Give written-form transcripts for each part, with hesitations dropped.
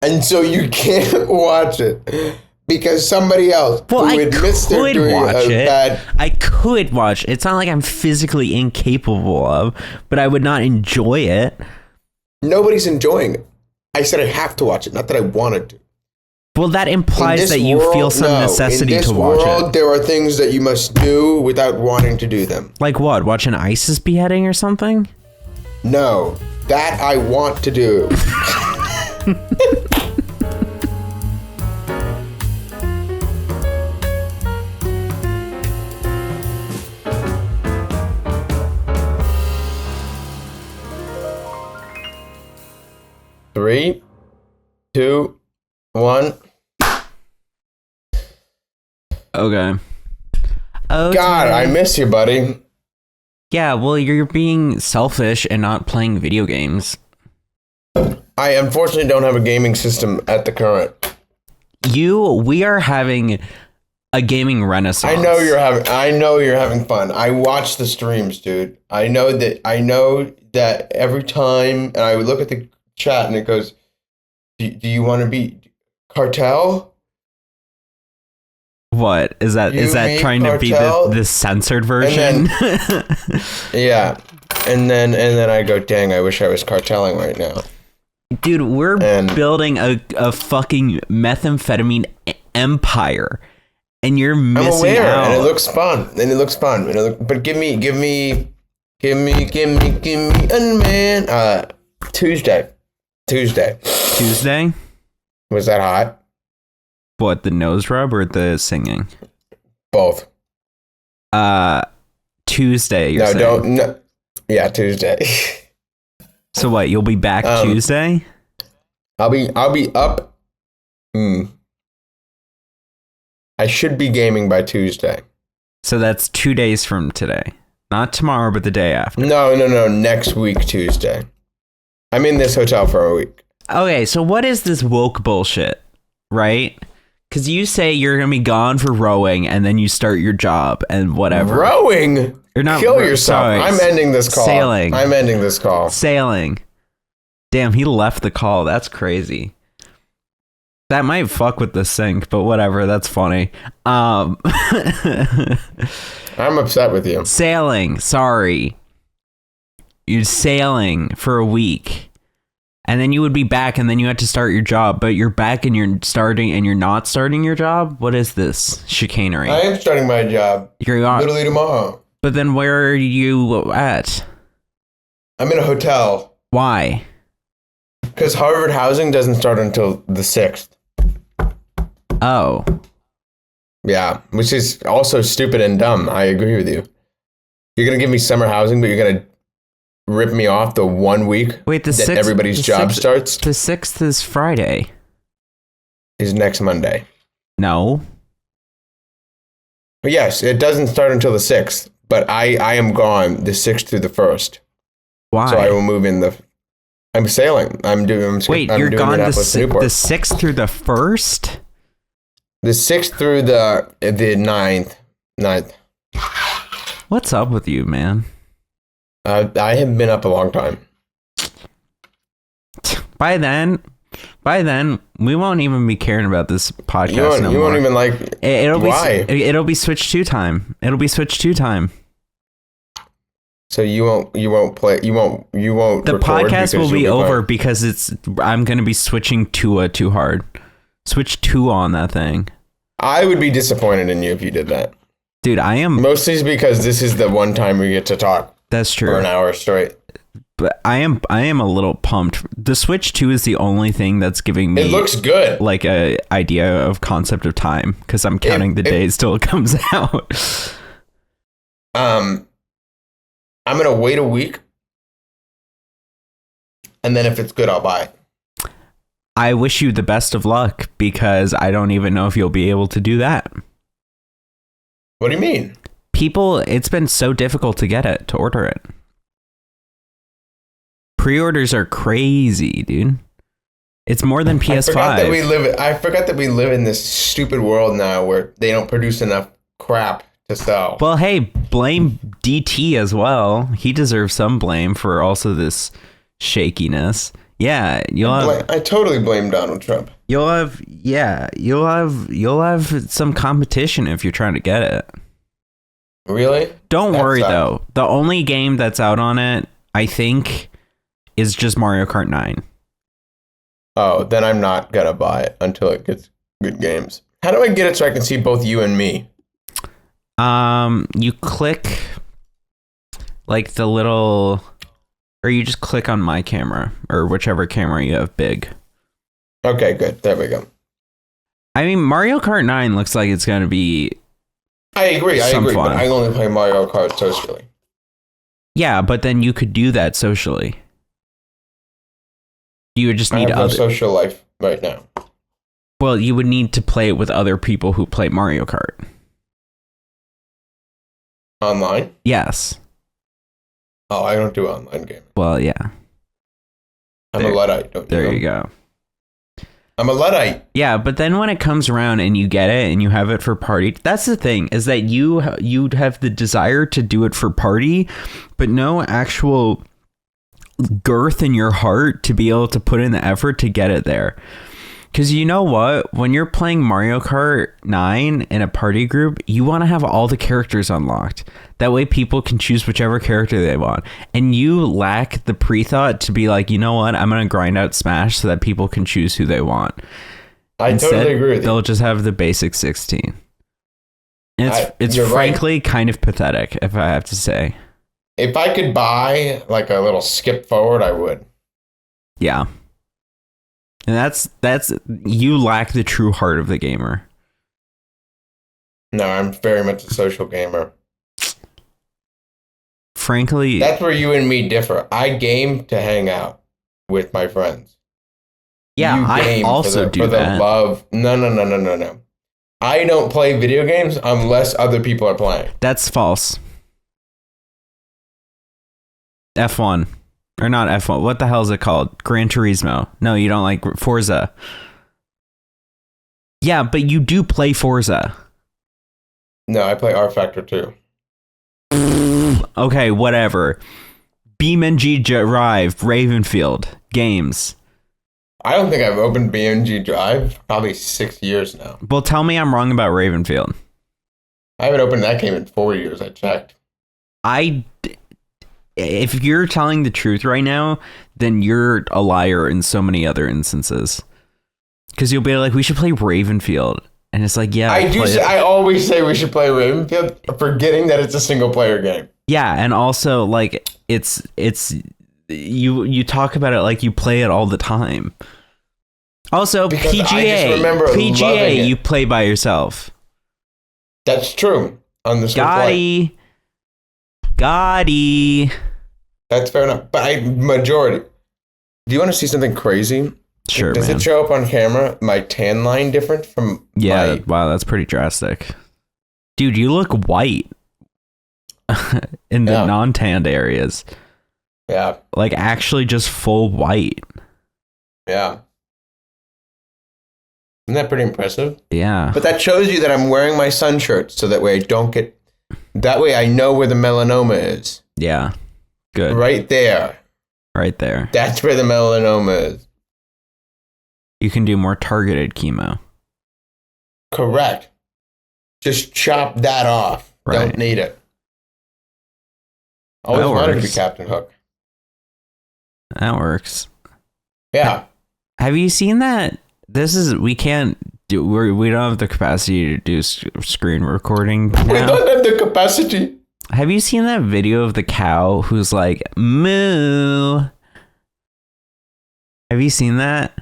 And so you can't watch it because somebody else Well, who I admits they're could doing watch a it. bad... I could watch it. It's not like I'm physically incapable of, but I would not enjoy it. Nobody's enjoying it. I said I have to watch it, not that I wanted to. Well, that implies that you feel some necessity to watch it. In this world, there are things that you must do without wanting to do them. Like what? Watch an ISIS beheading or something? No, that I want to do. Three, 2, 1. Okay. God, I miss you, buddy. Yeah, well, you're being selfish and not playing video games. I unfortunately don't have a gaming system at the current. We are having a gaming renaissance. I know you're having fun. I watch the streams, dude. I know that every time, and I would look at the chat and it goes, do you want to be cartel? What is that? Is that trying cartel? To be the censored version? Yeah, and then I go, dang, I wish I was cartelling right now. Dude, we're building a fucking methamphetamine empire, and you're missing I'm aware, out. and it looks fun. But give me, man. Tuesday. Was that hot? What, the nose rub or the singing? Both. Tuesday. You're saying. No. Yeah, Tuesday. So what? You'll be back Tuesday? I'll be up. I should be gaming by Tuesday. So that's 2 days from today. Not tomorrow, but the day after. No. Next week, Tuesday. I'm in this hotel for a week. Okay, so what is this woke bullshit, right? Because you say you're going to be gone for rowing, and then you start your job and whatever. Rowing? You're not Kill yourself. Sorry. I'm ending this call. Sailing. I'm ending this call. Sailing. Damn, he left the call. That's crazy. That might fuck with the sync, but whatever. That's funny. I'm upset with you. Sailing. Sorry. You're sailing for a week. And then you would be back, and then you had to start your job. But you're back, and you're starting, and you're not starting your job? What is this chicanery? I am starting my job. You're not, literally tomorrow. But then where are you at? I'm in a hotel. Why? Because Harvard housing doesn't start until the 6th. Oh. Yeah, which is also stupid and dumb. I agree with you. You're going to give me summer housing, but you're going to rip me off the 1 week. Wait, the 6th, everybody's job starts? The 6th is Friday. Is next Monday. No. But yes, it doesn't start until the 6th, but I am gone the 6th through the 1st. Why? So I will move in I'm sailing. Wait, you're gone the 6th through the 1st? The 6th through the 9th. What's up with you, man? I have been up a long time. By then, we won't even be caring about this podcast no more. You won't even like. Why? It'll be Switch 2 time. It'll be Switch 2 time. So you won't play. You won't. The podcast will be over because I'm going to be switching Tua too hard. Switch 2 on that thing. I would be disappointed in you if you did that. Dude, I am. Mostly because this is the one time we get to talk. That's true. For an hour straight. But I am a little pumped. The Switch 2 is the only thing that's giving me. It looks good. Like a idea of concept of time because I'm counting the days till it comes out. I'm gonna wait a week, and then if it's good, I'll buy it. I wish you the best of luck because I don't even know if you'll be able to do that. What do you mean? It's been so difficult to order it. Pre-orders are crazy, dude. It's more than PS5. I forgot that we live in this stupid world now where they don't produce enough crap to sell. Well, hey, blame DT as well. He deserves some blame for also this shakiness. Yeah, I totally blame Donald Trump. you'll have some competition if you're trying to get it. Really? Don't worry though. The only game that's out on it, I think, is just Mario Kart 9. Oh, then I'm not gonna buy it until it gets good games. How do I get it so I can see both you and me? You click like the little, or you just click on my camera or whichever camera you have big. Okay, good. There we go. I mean, Mario Kart 9 looks like it's gonna be. I agree. Fun. But I only play Mario Kart socially. Yeah, but then you could do that socially. You would just need I have no social life right now. Well, you would need to play it with other people who play Mario Kart. Online? Yes. Oh, I don't do online gaming. Well, yeah. I'm a Luddite. There you go. I'm a Luddite. Yeah, but then when it comes around and you get it and you have it for party, that's the thing, is that you'd have the desire to do it for party, but no actual girth in your heart to be able to put in the effort to get it there. Because you know what? When you're playing Mario Kart 9 in a party group, you want to have all the characters unlocked. That way people can choose whichever character they want. And you lack the pre-thought to be like, you know what? I'm going to grind out Smash so that people can choose who they want. Instead, totally agree with you. They'll just have the basic 16. And it's frankly kind of pathetic, if I have to say. If I could buy like a little skip forward, I would. Yeah. And that's you lack the true heart of the gamer. No, I'm very much a social gamer. Frankly, that's where you and me differ. I game to hang out with my friends. Yeah, I also do that. The love. No. I don't play video games unless other people are playing. That's false. F1. Or not F1. What the hell is it called? Gran Turismo. No, you don't like Forza. Yeah, but you do play Forza. No, I play R Factor 2. Okay, whatever. BeamNG Drive, Ravenfield, games. I don't think I've opened BeamNG Drive probably 6 years now. Well, tell me I'm wrong about Ravenfield. I haven't opened that game in 4 years. I checked. If you're telling the truth right now, then you're a liar in so many other instances. Because you'll be like, we should play Ravenfield. And it's like, yeah. I always say we should play Ravenfield, forgetting that it's a single player game. Yeah, and also, like, it's you talk about it like you play it all the time. Also, because PGA, you play by yourself. That's true. On the Gotti. That's fair enough. But majority. Do you want to see something crazy? Sure, Does it show up on camera? My tan line different from wow, that's pretty drastic. Dude, you look white in the non-tanned areas. Yeah. Like, actually just full white. Yeah. Isn't that pretty impressive? Yeah. But that shows you that I'm wearing my sun shirt so that way I don't get... That way I know where the melanoma is. Yeah. Good. Right there. Right there. That's where the melanoma is. You can do more targeted chemo. Correct. Just chop that off. Right. Don't need it. Always wanted to be Captain Hook. That works. Yeah. Have you seen that? We don't have the capacity to do screen recording now. We don't have the capacity. Have you seen that video of the cow who's like, moo? Have you seen that?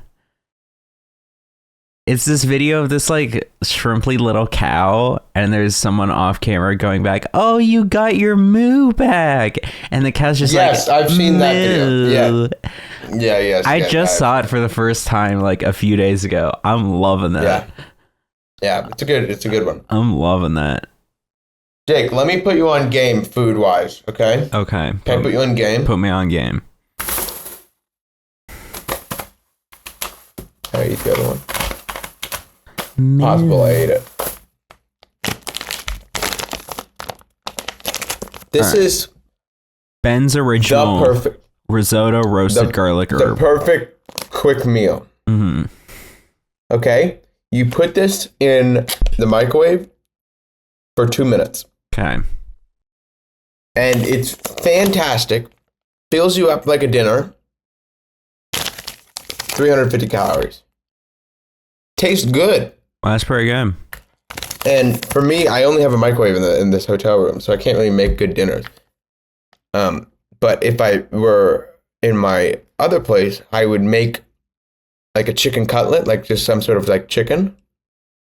It's this video of this like shrimply little cow, and there's someone off camera going back, "Oh, you got your moo back," and the cow's just yes, I've seen that video. Yeah. Yes. I just saw it for the first time like a few days ago. I'm loving that. Yeah, it's a good one. I'm loving that. Jake, let me put you on game food wise, okay? Okay. Can I put you on game? Put me on game. How do you eat the other one? Possible I ate it. This is Ben's original Risotto, roasted garlic The herb. perfect quick meal. Mm-hmm. Okay? You put this in the microwave for 2 minutes. Okay. And it's fantastic. Fills you up like a dinner. 350 calories. Tastes good. Well, that's pretty good. And for me, I only have a microwave in this hotel room, so I can't really make good dinners. But if I were in my other place, I would make like a chicken cutlet, like just some sort of like chicken.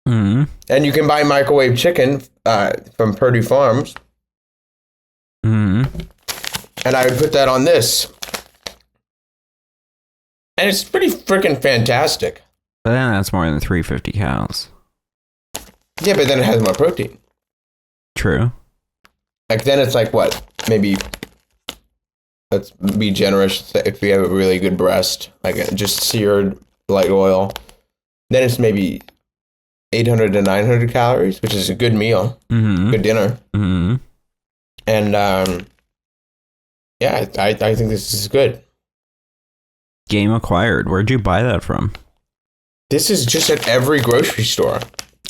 Mm-hmm. And you can buy microwave chicken from Purdue Farms. Mm-hmm. And I would put that on this. And it's pretty freaking fantastic. But then that's more than 350 calories. Yeah, but then it has more protein. True. Like then it's like what? Maybe, let's be generous, if we have a really good breast, like just seared light oil, then it's maybe 800 to 900 calories, which is a good meal, good dinner. Mm-hmm. And yeah, I think this is good. Game acquired. Where'd you buy that from? This is just at every grocery store.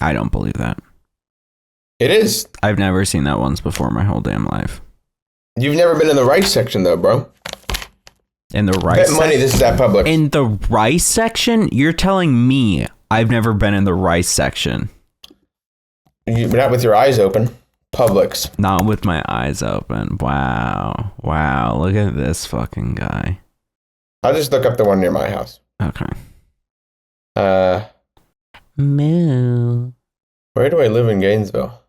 I don't believe that. It is. I've never seen that once before my whole damn life. You've never been in the rice section though, bro. In the rice Bet money this is at Publix. In the rice section? You're telling me I've never been in the rice section. Not with your eyes open. Publix. Not with my eyes open. Wow. Wow. Look at this fucking guy. I'll just look up the one near my house. Okay. Moo. Where do I live in Gainesville?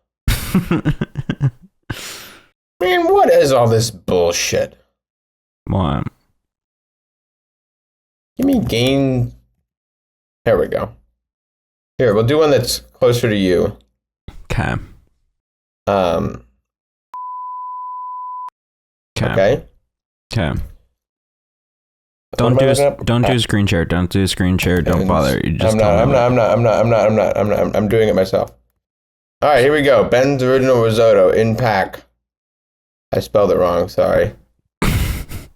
Man, what is all this bullshit? What? Give me Gain. There we go. Here, we'll do one that's closer to you. Okay. Okay. Okay. Don't do a screen share. Don't do a screen share. Don't bother. You just I'm doing it myself. All right, here we go. Ben's Original Risotto in pack. I spelled it wrong. Sorry.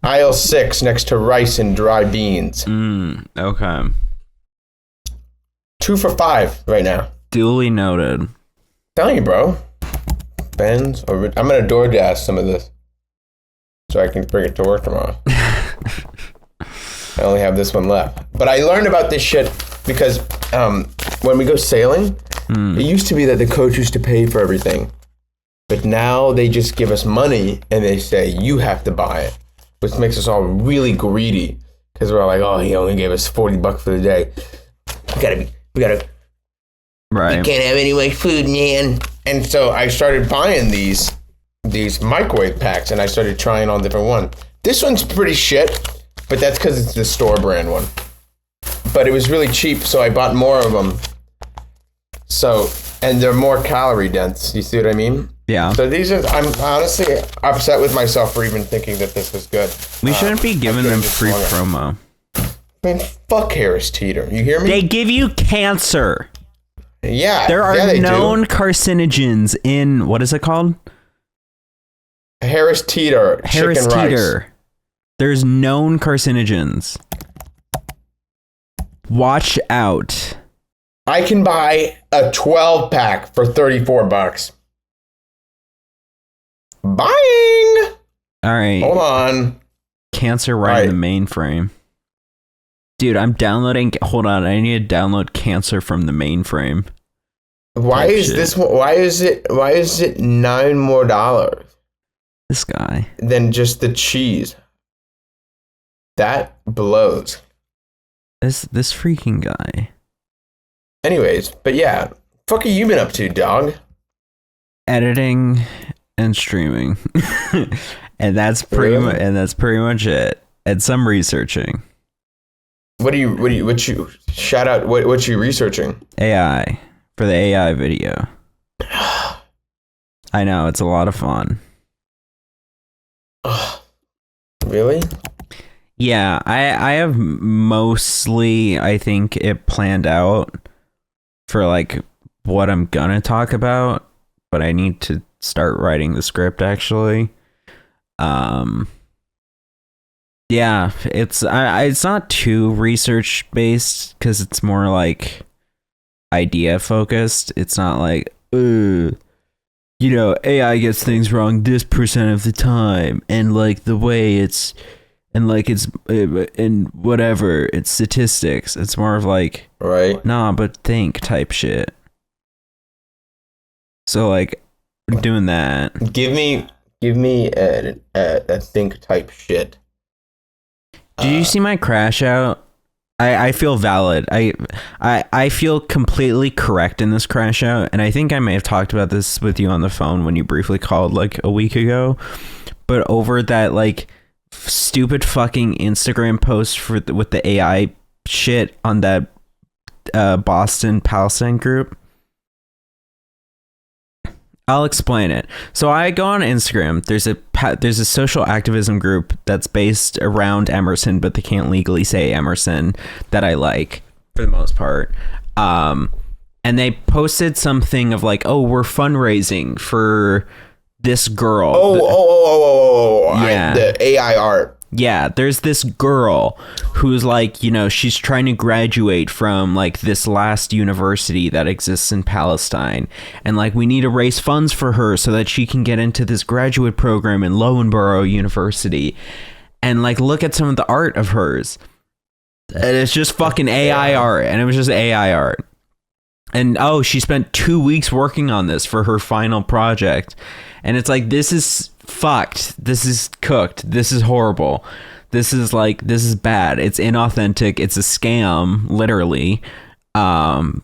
Aisle 6 next to rice and dry beans. Okay. 2 for $5 right now. Duly noted. Telling you, bro. Ben's. I'm gonna DoorDash some of this so I can bring it to work tomorrow. I only have this one left. But I learned about this shit because when we go sailing, it used to be that the coach used to pay for everything. But now they just give us money and they say, you have to buy it. Which makes us all really greedy. Because we're all like, oh, he only gave us $40 for the day. We gotta. Right. We can't have any more food, man. And so I started buying these microwave packs and I started trying all different ones. This one's pretty shit. But that's because it's the store brand one. But it was really cheap, so I bought more of them. So, and they're more calorie dense. You see what I mean? Yeah. So these are, I'm honestly upset with myself for even thinking that this was good. We shouldn't be giving them free promo. Man, fuck Harris Teeter. You hear me? They give you cancer. Yeah. There are they known carcinogens in, what is it called? Harris Teeter. Harris chicken Teeter. Rice. There's known carcinogens. Watch out. I can buy a 12 pack for $34. Buying. All right. Hold on. Cancer right in the mainframe. Dude, I'm downloading. Hold on. I need to download cancer from the mainframe. Why is this one? Why is it $9 more? This guy. Than just the cheese. That blows. This freaking guy. Anyways, but yeah, fuck have you been up to, dog? Editing and streaming, and that's pretty much it. And some researching. What you shout out? What you researching? AI for the AI video. I know, it's a lot of fun. Really? Yeah, I have mostly, I think, it planned out for like what I'm gonna talk about, but I need to start writing the script actually. Yeah, Yeah, it's it's not too research based because it's more like idea focused. It's not like, AI gets things wrong this percent of the time, and like the way it's, and like it's, and whatever, it's statistics. It's more of like, Right. nah, but think type shit. So like, we're doing that. Give me a think type shit. Did you see my crash out? I feel valid. I feel completely correct in this crash out, and I think I may have talked about this with you on the phone when you briefly called like a week ago. But over that like stupid fucking Instagram post with the AI shit on that Boston Palestine group. I'll explain it. So I go on Instagram. There's a social activism group that's based around Emerson, but they can't legally say Emerson, that I like for the most part. And they posted something of like, oh, we're fundraising for this girl. Yeah. The AI art. Yeah, there's this girl who's like, she's trying to graduate from like this last university that exists in Palestine. And like, we need to raise funds for her so that she can get into this graduate program in Loughborough University. And like, look at some of the art of hers. And it's just fucking AI art. And it was just AI art. And oh, she spent 2 weeks working on this for her final project. And it's like, this is fucked. This is cooked. This is horrible. This is bad. It's inauthentic. It's a scam, literally,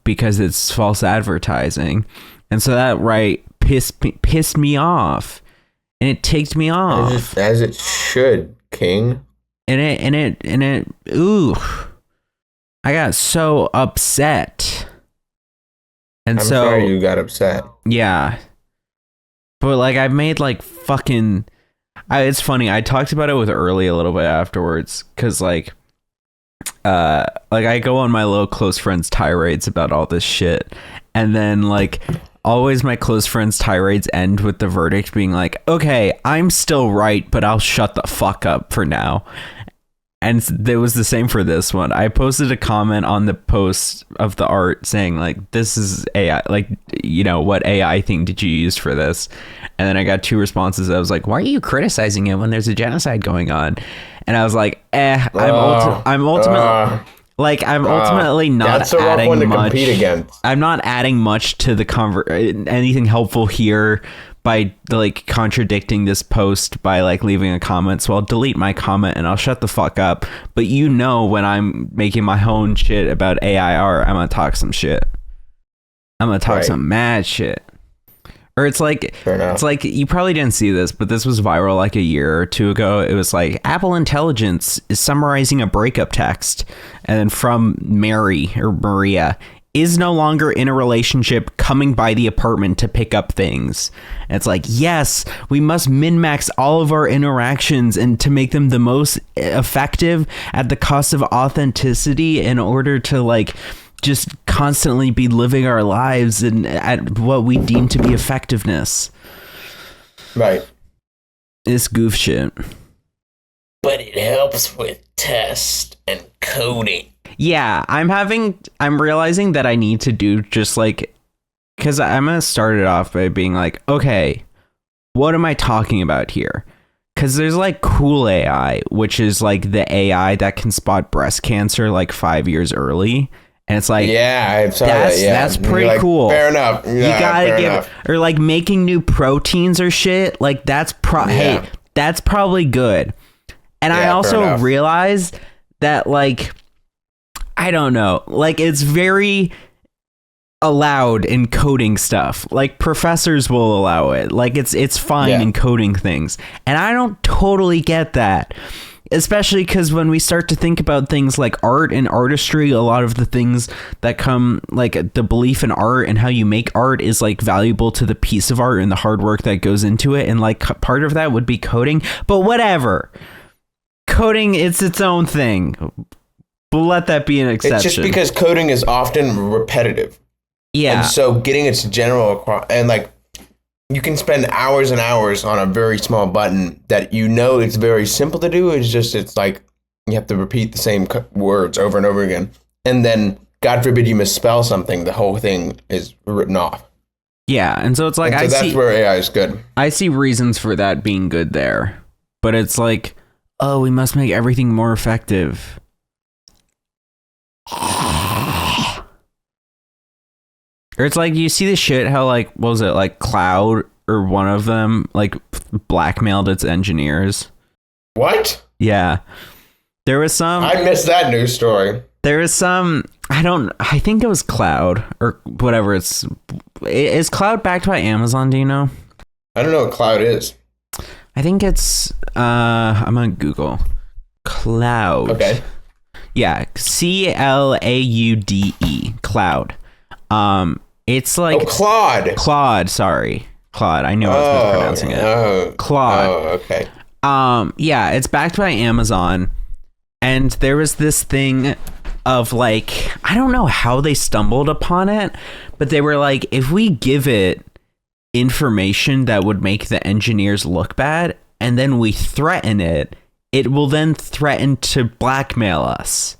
because it's false advertising. And so that pissed me off. And it ticked me off. As it should, King. And it ooh. I got so upset. And I'm sorry you got upset. Yeah. But like, I've made like fucking, it's funny. I talked about it with Early a little bit afterwards. Cause like I go on my little close friends tirades about all this shit. And then like always my close friends tirades end with the verdict being like, okay, I'm still right, but I'll shut the fuck up for now. And it was the same for this one. I posted a comment on the post of the art saying like, this is AI, like, what AI thing did you use for this? And then I got 2 responses. I was like, why are you criticizing it when there's a genocide going on? And I was like, I'm ultimately not that's a rough adding one to much. Compete against. I'm not adding much to the anything helpful here by like contradicting this post by like leaving a comment. So I'll delete my comment and I'll shut the fuck up. But when I'm making my own shit about AI art, I'm gonna talk some shit. I'm gonna talk some mad shit. Or it's like, you probably didn't see this, but this was viral like a year or 2 ago. It was like, Apple Intelligence is summarizing a breakup text. And then from Mary or Maria, is no longer in a relationship, coming by the apartment to pick up things. And it's like, yes, we must min-max all of our interactions and to make them the most effective at the cost of authenticity in order to like just constantly be living our lives and at what we deem to be effectiveness. Right. This goof shit. But it helps with test and coding. Yeah, I'm realizing that I need to do just like, because I'm going to start it off by being like, okay, what am I talking about here? Because there's like cool AI, which is like the AI that can spot breast cancer like 5 years early. And it's like, yeah, I saw that. Yeah, that's pretty cool. Fair enough. Yeah, you gotta give enough. Or like making new proteins or shit. Like that's hey, that's probably good. And I also realized that like, I don't know, like it's very allowed in coding stuff. Like professors will allow it. Like it's fine in coding things. And I don't totally get that. Especially because when we start to think about things like art and artistry, a lot of the things that come, like the belief in art and how you make art is like valuable to the piece of art and the hard work that goes into it. And like part of that would be coding, but whatever. Coding, it's its own thing. We'll let that be an exception. It's just because coding is often repetitive. Yeah. And so getting its general and like you can spend hours and hours on a very small button that you know it's very simple to do. It's like you have to repeat the same words over and over again. And then, God forbid you misspell something, the whole thing is written off. Yeah, and so it's like, and so that's where AI is good. I see reasons for that being good there. But it's like, oh, we must make everything more effective. Or it's like, you see the shit how, like, what was it, like Cloud or one of them, like, blackmailed its engineers. What? Yeah. There was some... I missed that news story. There was some... I think it was Cloud or whatever. Is Cloud backed by Amazon? Do you know? I don't know what Cloud is. I think it's... I'm on Google. Cloud. Okay. Yeah. CLAUDE. Cloud. It's like... Oh, Claude. Claude, sorry. Claude. I knew I was mispronouncing it. Claude. Oh, okay. Yeah, it's backed by Amazon. And there was this thing of like, I don't know how they stumbled upon it, but they were like, if we give it information that would make the engineers look bad, and then we threaten it, it will then threaten to blackmail us.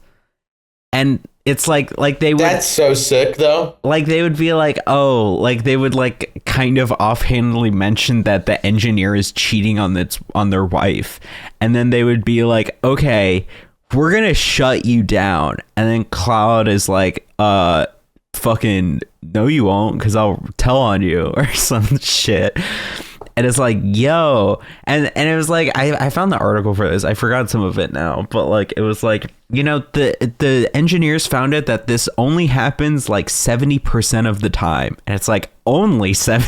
And it's like they would... That's so sick, though. Like, they would be like, oh, like, they would, like, kind of offhandedly mention that the engineer is cheating on their wife. And then they would be like, okay, we're gonna shut you down. And then Cloud is like, fucking, no, you won't, because I'll tell on you, or some shit. And it's like, yo, and it was like, I found the article for this. I forgot some of it now, but like, it was like, you know, the engineers found it that this only happens like 70% of the time. And it's like, only 70%.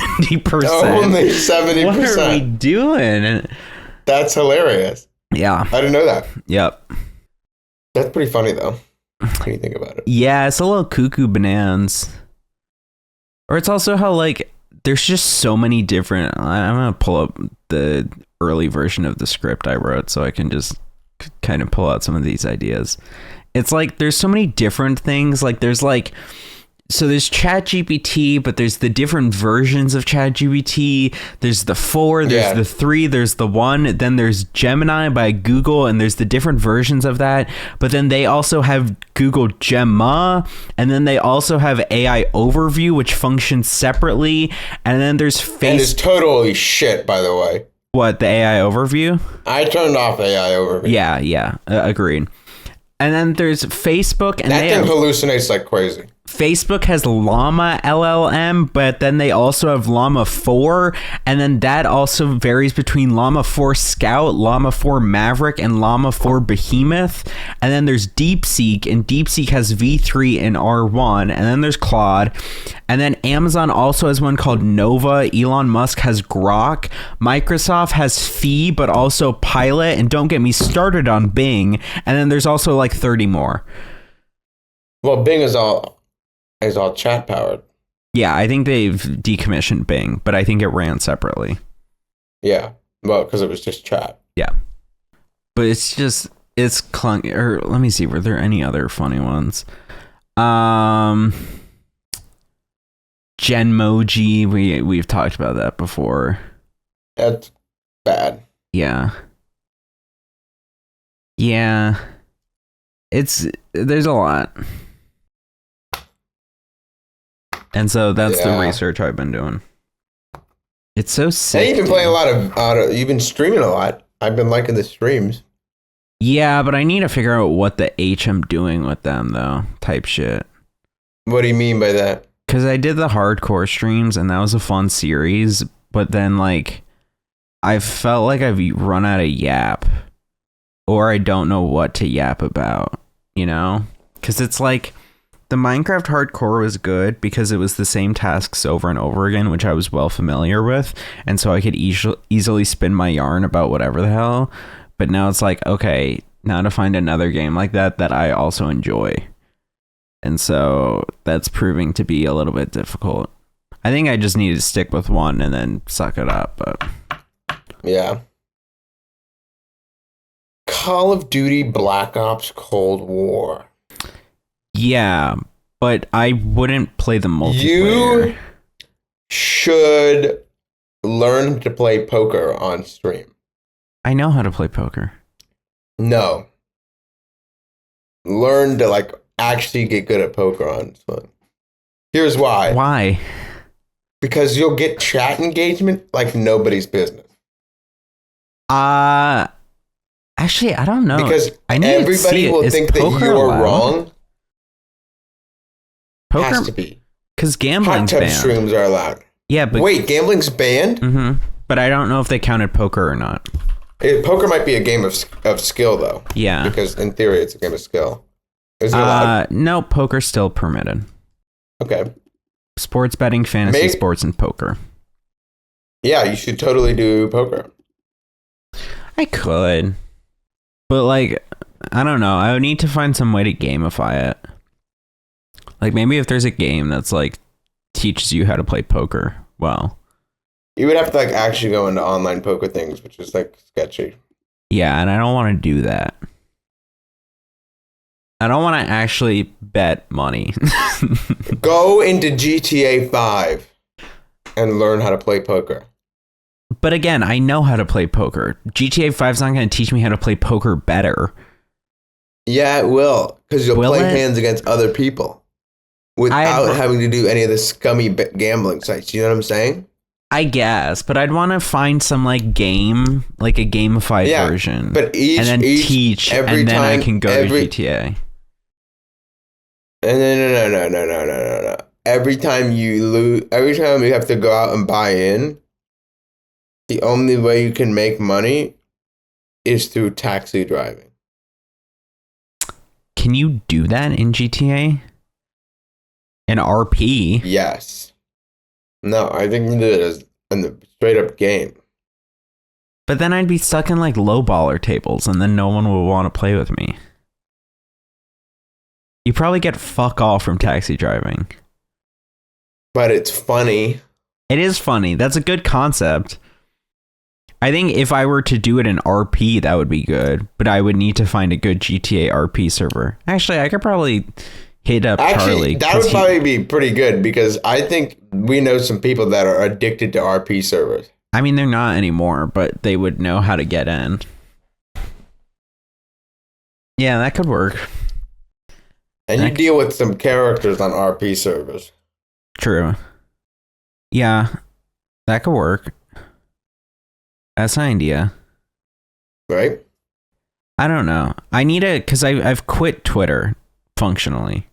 Only 70%. What are we doing? That's hilarious. Yeah. I didn't know that. Yep. That's pretty funny, though, when you think about it. Yeah, it's a little cuckoo bananas. Or it's also how, like, there's just so many different... I'm going to pull up the early version of the script I wrote so I can just kind of pull out some of these ideas. It's like, there's so many different things. Like, there's like... So there's ChatGPT, but there's the different versions of ChatGPT. There's the 4, there's the 3, there's the 1. Then there's Gemini by Google, and there's the different versions of that. But then they also have Google Gemma, and then they also have AI Overview, which functions separately. And then there's And it's totally shit, by the way. What, the AI Overview? I turned off AI Overview. Yeah, agreed. And then there's Facebook, and that thing hallucinates like crazy. Facebook has Llama LLM, but then they also have Llama 4, and then that also varies between Llama 4 Scout, Llama 4 Maverick, and Llama 4 Behemoth. And then there's DeepSeek, and DeepSeek has V3 and R1, and then there's Claude. And then Amazon also has one called Nova. Elon Musk has Grok. Microsoft has Phi, but also Pilot, and don't get me started on Bing. And then there's also like 30 more. Well, Bing is all chat powered. Yeah, I think they've decommissioned Bing, but I think it ran separately. Yeah, well, because it was just chat. Yeah, but it's clunky. Or let me see, were there any other funny ones? Genmoji, we've talked about that before. That's bad. Yeah. There's a lot. And so that's the research I've been doing. It's so sick. And you've been playing a lot of you've been streaming a lot. I've been liking the streams. Yeah, but I need to figure out what the H I'm doing with them, though, type shit. What do you mean by that? Because I did the hardcore streams, and that was a fun series, but then, like, I felt like I've run out of yap, or I don't know what to yap about, you know? Because it's like... The Minecraft hardcore was good because it was the same tasks over and over again, which I was well familiar with. And so I could easily spin my yarn about whatever the hell. But now it's like, okay, now to find another game like that I also enjoy. And so that's proving to be a little bit difficult. I think I just need to stick with one and then suck it up. But yeah. Call of Duty Black Ops Cold War. Yeah, but I wouldn't play the multiplayer. You should learn to play poker on stream. I know how to play poker. No. Learn to like actually get good at poker on stream. Here's why. Why? Because you'll get chat engagement like nobody's business. Actually, I don't know. Because I need to see everybody it. will Is think that poker you're allowed? wrong. Has Poker, to be. because Hot gambling's tub banned. streams are allowed. Yeah, but Wait, gambling's banned? but I don't know if they counted poker or not. Poker might be a game of skill, though. Yeah. Because in theory, it's a game of skill. Is it allowed? No, poker's still permitted. Okay. Sports betting, fantasy sports, and poker. Yeah, you should totally do poker. I could, but like, I don't know. I would need to find some way to gamify it. Like maybe if there's a game that's like teaches you how to play poker. Well, You would have to like actually go into online poker things, which is like sketchy. yeah, and I don't want to do that. I don't want to actually bet money. Go into GTA 5 and learn how to play poker. But again, I know how to play poker. GTA 5's not going to teach me how to play poker better. Yeah, it will, because you'll Will play it? hands against other people without having to do any of the scummy gambling sites. You know what I'm saying? I guess, but I'd want to find some like game, like a gamified version, But and then teach, and then I can go to GTA. No. Every time you lose, every time you have to go out and buy in, the only way you can make money is through taxi driving. Can you do that in GTA? In RP? Yes. No, I think you did it in the straight up game. But then I'd be stuck in like low baller tables, and then no one would want to play with me. You probably get fuck all from taxi driving. But it's funny. It is funny. That's a good concept. I think if I were to do it in RP, that would be good. But I would need to find a good GTA RP server. Actually, I could probably hit up Charlie. That would probably be pretty good because I think we know some people that are addicted to RP servers. I mean, they're not anymore, but they would know how to get in. Yeah, that could work. And you deal with some characters on RP servers. True. Yeah, that could work. That's an idea. Right? I don't know. I need to, because I've quit Twitter functionally.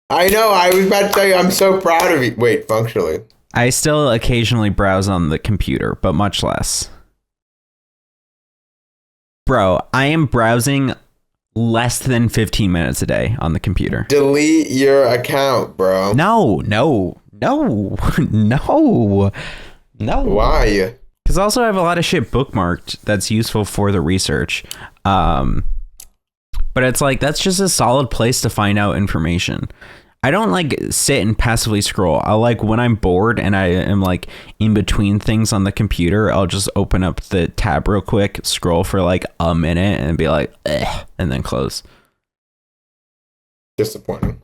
I know. I was about to tell you, I'm so proud of you. Wait, functionally. I still occasionally browse on the computer, but much less. Bro, I am browsing less than 15 minutes a day on the computer. Delete your account, bro. No. Why? Because also I have a lot of shit bookmarked that's useful for the research. But it's like, that's just a solid place to find out information. I don't like sit and passively scroll. I'll like when I'm bored and I am like in between things on the computer, I'll just open up the tab real quick, scroll for like a minute and be like, ugh, and then close. Disappointing.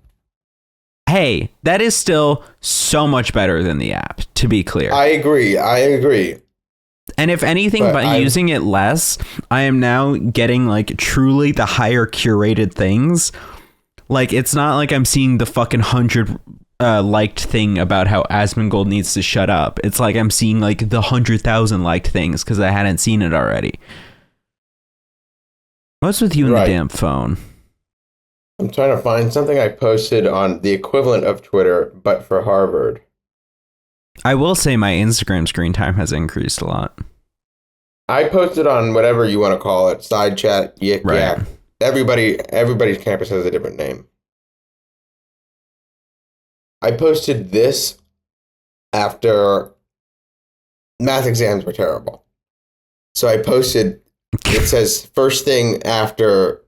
Hey, that is still so much better than the app, to be clear. I agree. And if anything, by using it less, I am now getting like truly the higher curated things. Like, it's not like I'm seeing the fucking 100 liked thing about how Asmongold needs to shut up. It's like I'm seeing like the 100,000 liked things because I hadn't seen it already. What's with you and the damn phone? I'm trying to find something I posted on the equivalent of Twitter, but for Harvard. I will say my Instagram screen time has increased a lot. I posted on whatever you want to call it, side chat, yik yak. Everybody's campus has a different name. I posted this after math exams were terrible. So I posted, it says first thing after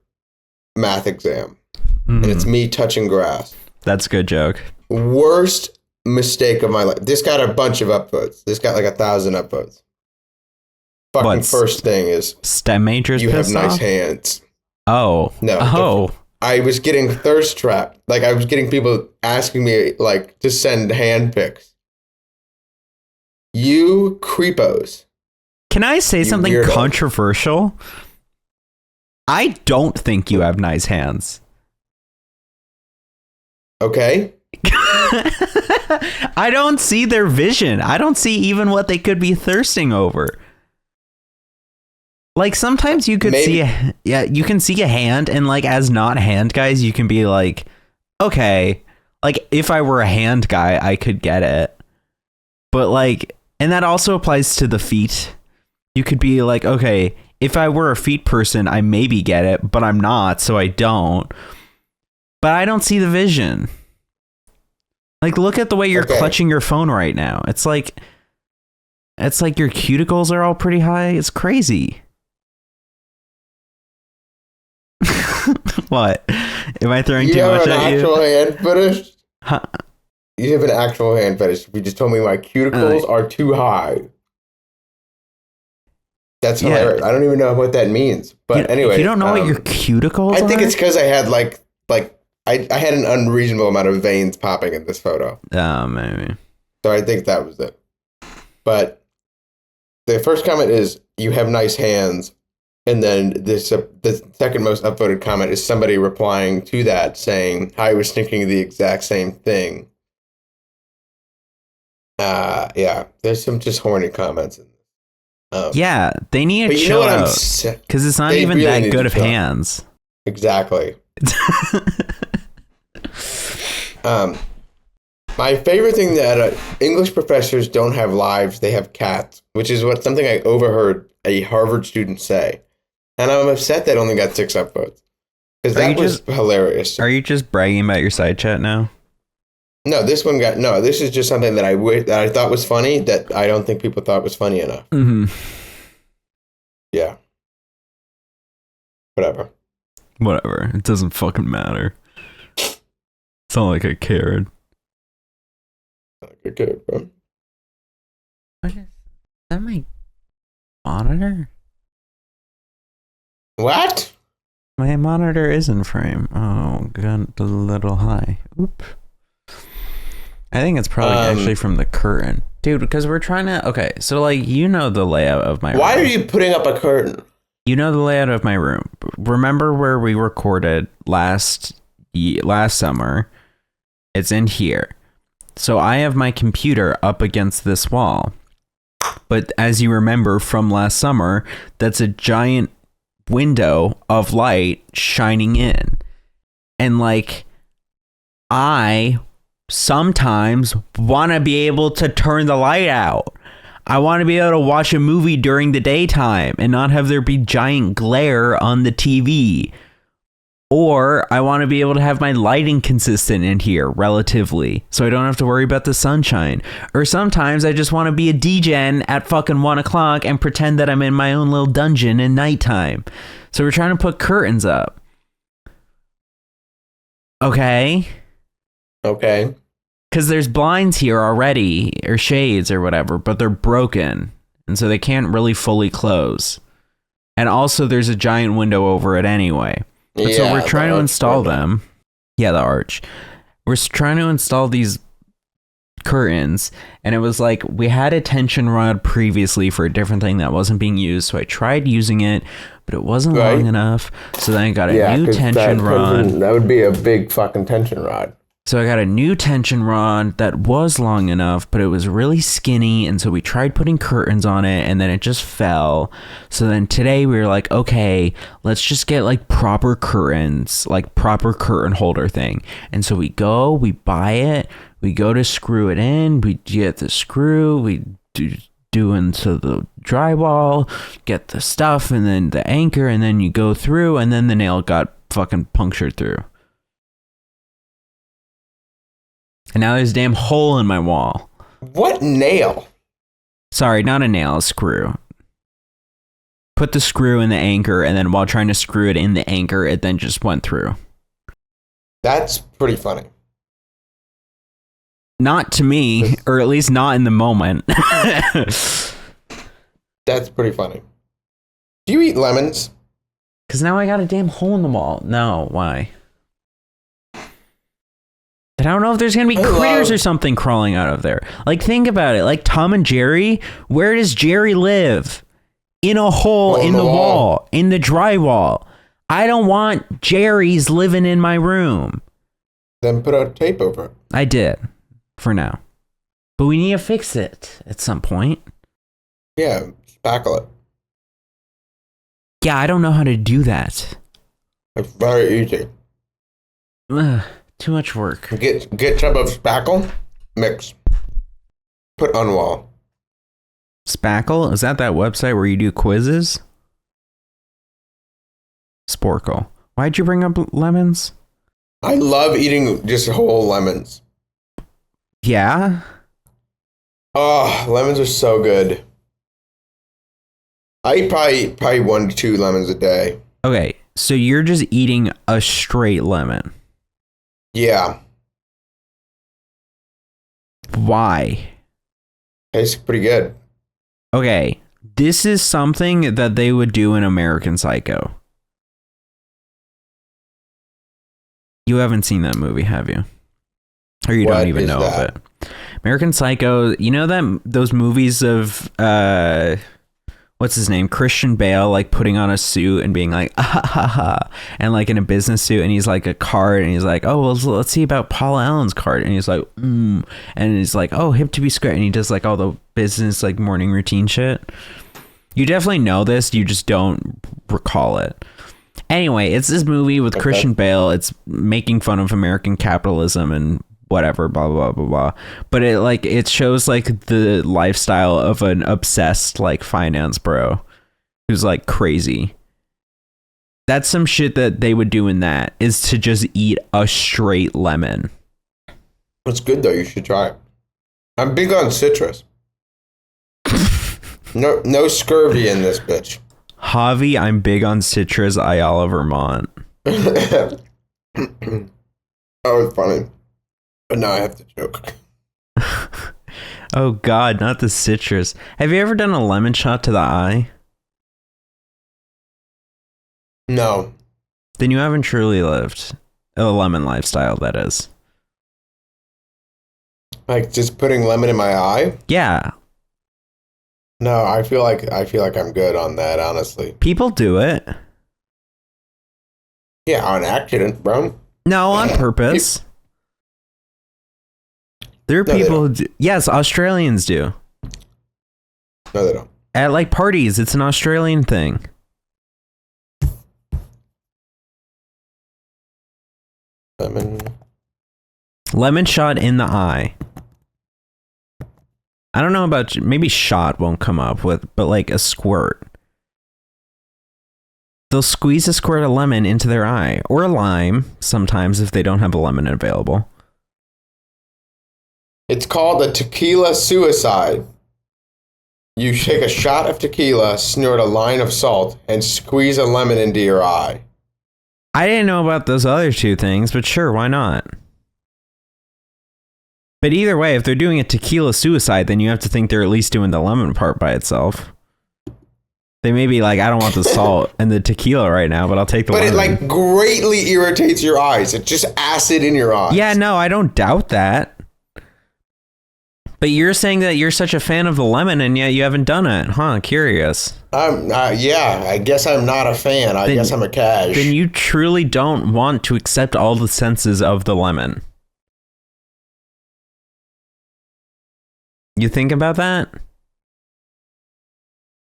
math exam. And it's me touching grass. That's a good joke. Worst mistake of my life. This got a bunch of upvotes. This got like 1,000 upvotes. Fucking first thing is STEM majors. You have nice hands. Oh. No. Oh. I was getting thirst trapped. Like I was getting people asking me like to send hand pics. You creepos. Can I say something weirdo. controversial? I don't think you have nice hands. Okay. I don't see their vision. I don't see even what they could be thirsting over. Like sometimes you could see you can see a hand, and like as not hand guys, you can be like, okay, like if I were a hand guy, I could get it. But like, and that also applies to the feet. You could be like, okay, if I were a feet person, I maybe get it, but I'm not, so I don't. But I don't see the vision. Like, look at the way you're clutching your phone right now. It's like your cuticles are all pretty high. It's crazy. What? Am I throwing too much at you? You have an actual hand fetish? Huh? You have an actual hand fetish. You just told me my cuticles are too high. That's hilarious. I don't even know what that means. But anyway. You don't know what your cuticles are? I think it's because I had I had an unreasonable amount of veins popping in this photo. Oh, maybe. So I think that was it. But the first comment is, you have nice hands. And then the second most upvoted comment is somebody replying to that saying, I was thinking the exact same thing. Yeah, there's some just horny comments. Yeah, they need to chill out. Because it's not even really that good of hands. Exactly. My favorite thing that English professors don't have lives, they have cats, which is something I overheard a Harvard student say. And I'm upset that only got 6 upvotes. Because that was hilarious. Are you just bragging about your side chat now? No, this is just something that I thought was funny that I don't think people thought was funny enough. Mm-hmm. Yeah. Whatever. It doesn't fucking matter. It's not like I cared. Like I cared, bro. What is that? My monitor? What? My monitor is in frame. Oh, got a little high. Oop. I think it's probably actually from the curtain. Dude, because we're trying to... Okay, so like, you know the layout of my room. Why are you putting up a curtain? You know the layout of my room. Remember where we recorded last summer? It's in here. So I have my computer up against this wall. But as you remember from last summer, that's a giant window of light shining in. And like, I sometimes want to be able to turn the light out. I want to be able to watch a movie during the daytime and not have there be giant glare on the TV. Or I want to be able to have my lighting consistent in here relatively, so I don't have to worry about the sunshine. Or sometimes I just want to be a degen at fucking 1 o'clock and pretend that I'm in my own little dungeon in nighttime. So we're trying to put curtains up. Okay. Because there's blinds here already, or shades or whatever, but they're broken. And so they can't really fully close. And also there's a giant window over it anyway. But so we're trying to install them. Yeah, the arch. We're trying to install these curtains. And it was like, we had a tension rod previously for a different thing that wasn't being used. So I tried using it, but it wasn't long enough. So then I got a new tension rod. That would be a big fucking tension rod. So I got a new tension rod that was long enough, but it was really skinny. And so we tried putting curtains on it and then it just fell. So then today we were like, okay, let's just get like proper curtains, like proper curtain holder thing. And so we buy it, we go to screw it in, we get the screw, we do into the drywall, get the stuff and then the anchor, and then you go through and then the nail got fucking punctured through. And now there's a damn hole in my wall. What nail? Sorry, not a nail, a screw. Put the screw in the anchor, and then while trying to screw it in the anchor, it then just went through. That's pretty funny. Not to me, or at least not in the moment. That's pretty funny. Do you eat lemons? Because now I got a damn hole in the wall. No, why? And I don't know if there's going to be critters or something crawling out of there. Like, think about it. Like, Tom and Jerry, where does Jerry live? In a hole in the wall, in the drywall. I don't want Jerry's living in my room. Then put a tape over it. I did, for now. But we need to fix it at some point. Yeah, spackle it. Yeah, I don't know how to do that. It's very easy. Ugh, too much work. Get some of spackle, mix. Put NYAL. Spackle? Is that website where you do quizzes? Sporkle. Why'd you bring up lemons? I love eating just whole lemons. Yeah? Oh, lemons are so good. I eat probably 1 to 2 lemons a day. Okay, so you're just eating a straight lemon. Yeah. Why? Tastes pretty good. Okay, this is something that they would do in American Psycho. You haven't seen that movie, have you? Or you don't even know of it. American Psycho, you know that those movies of what's his name? Christian Bale, like putting on a suit and being like, ah, ha, ha, ha, and like in a business suit, and he's like a card, and he's like, oh, well, let's see about Paul Allen's card, and he's like, and he's like, oh, hip to be square, and he does like all the business like morning routine shit. You definitely know this, you just don't recall it. Anyway, it's this movie with Christian Bale. It's making fun of American capitalism and whatever, blah, blah, blah, blah. But it shows like the lifestyle of an obsessed like finance bro who's like crazy. That's some shit that they would do in that, is to just eat a straight lemon. It's good though. You should try it. I'm big on citrus. No scurvy in this bitch. Javi, I'm big on citrus, Ayala-Vermont. Oh, it's funny. But now I have to joke. Oh God, not the citrus. Have you ever done a lemon shot to the eye? No. Then you haven't truly lived a lemon lifestyle, that is. Like just putting lemon in my eye? Yeah. No, I feel like I'm good on that, honestly. People do it. Yeah, on accident, bro. No, on purpose. There are people who do. Yes, Australians do. No, they don't. At like parties, it's an Australian thing. Lemon shot in the eye. I don't know about, maybe shot won't come up with, but like a squirt. They'll squeeze a squirt of lemon into their eye, or a lime sometimes if they don't have a lemon available. It's called a tequila suicide. You take a shot of tequila, snort a line of salt, and squeeze a lemon into your eye. I didn't know about those other two things, but sure, why not? But either way, if they're doing a tequila suicide, then you have to think they're at least doing the lemon part by itself. They may be like, I don't want the salt and the tequila right now, but I'll take the lemon. But it like greatly irritates your eyes. It's just acid in your eyes. Yeah, no, I don't doubt that. But you're saying that you're such a fan of the lemon and yet you haven't done it. Huh, curious. Yeah, I guess I'm not a fan. I guess I'm a cash. Then you truly don't want to accept all the senses of the lemon. You think about that?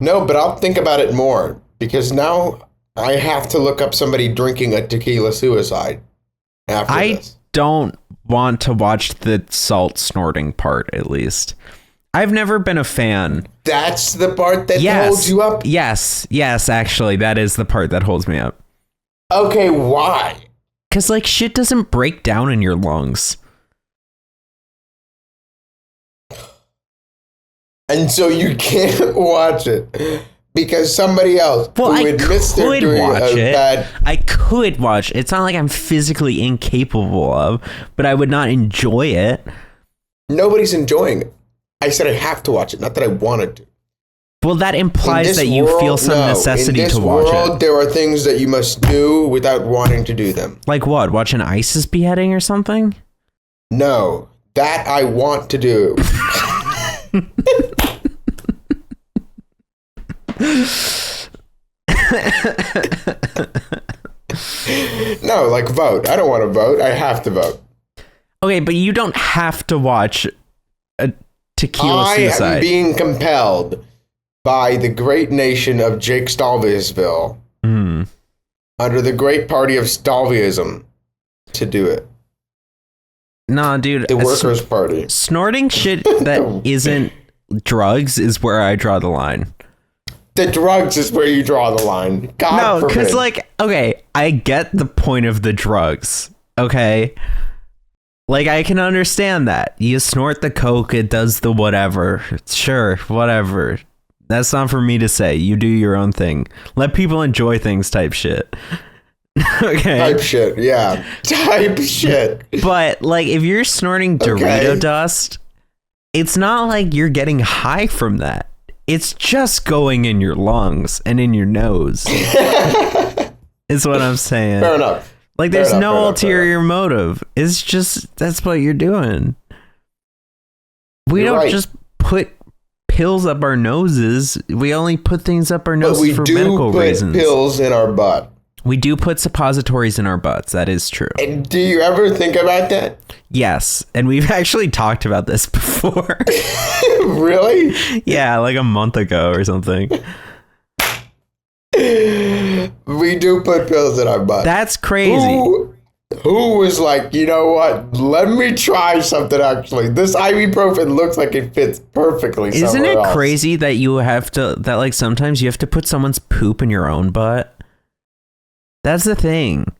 No, but I'll think about it more, because now I have to look up somebody drinking a tequila suicide after this. Don't want to watch the salt snorting part, at least. I've never been a fan. That's the part that holds you up? Yes, actually, that is the part that holds me up. Okay, why? Because, like, shit doesn't break down in your lungs. And so you can't watch it because somebody else who admits they're doing bad. I could watch it. It's not like I'm physically incapable of, but I would not enjoy it. Nobody's enjoying it. I said I have to watch it, not that I wanted to. Well, that implies that you feel some necessity to watch it. In this world, there are things that you must do without wanting to do them. Like what? Watch an ISIS beheading or something? No, that I want to do. No, like vote. I don't want to vote. I have to vote. Okay, but you don't have to watch a tequila I suicide. am being compelled by the great nation of Jake Stalveysville under the great party of Stalveyism to do it. Nah, dude. The Workers' Party. Snorting shit that isn't drugs is where I draw the line. The drugs is where you draw the line. God No, because forbid. like, okay, I get the point of the drugs. Okay. Like, I can understand that. You snort the coke, it does the whatever. Sure, whatever. That's not for me to say. You do your own thing. Let people enjoy things type shit. Okay. Type shit, yeah. Type shit. But, like, if you're snorting Dorito dust, it's not like you're getting high from that. It's just going in your lungs and in your nose. Is what I'm saying. Fair enough. Like, there's no ulterior motive. It's just, that's what you're doing. We don't just put pills up our noses. We only put things up our noses for medical reasons. We do put pills in our butt. We do put suppositories in our butts. That is true. And do you ever think about that? Yes. And we've actually talked about this before. Really? Yeah, like a month ago or something. We do put pills in our butt. That's crazy. Who was like, you know what? Let me try something actually. This ibuprofen looks like it fits perfectly somewhere Isn't it else. crazy that you have to, that like sometimes you have to put someone's poop in your own butt? That's the thing.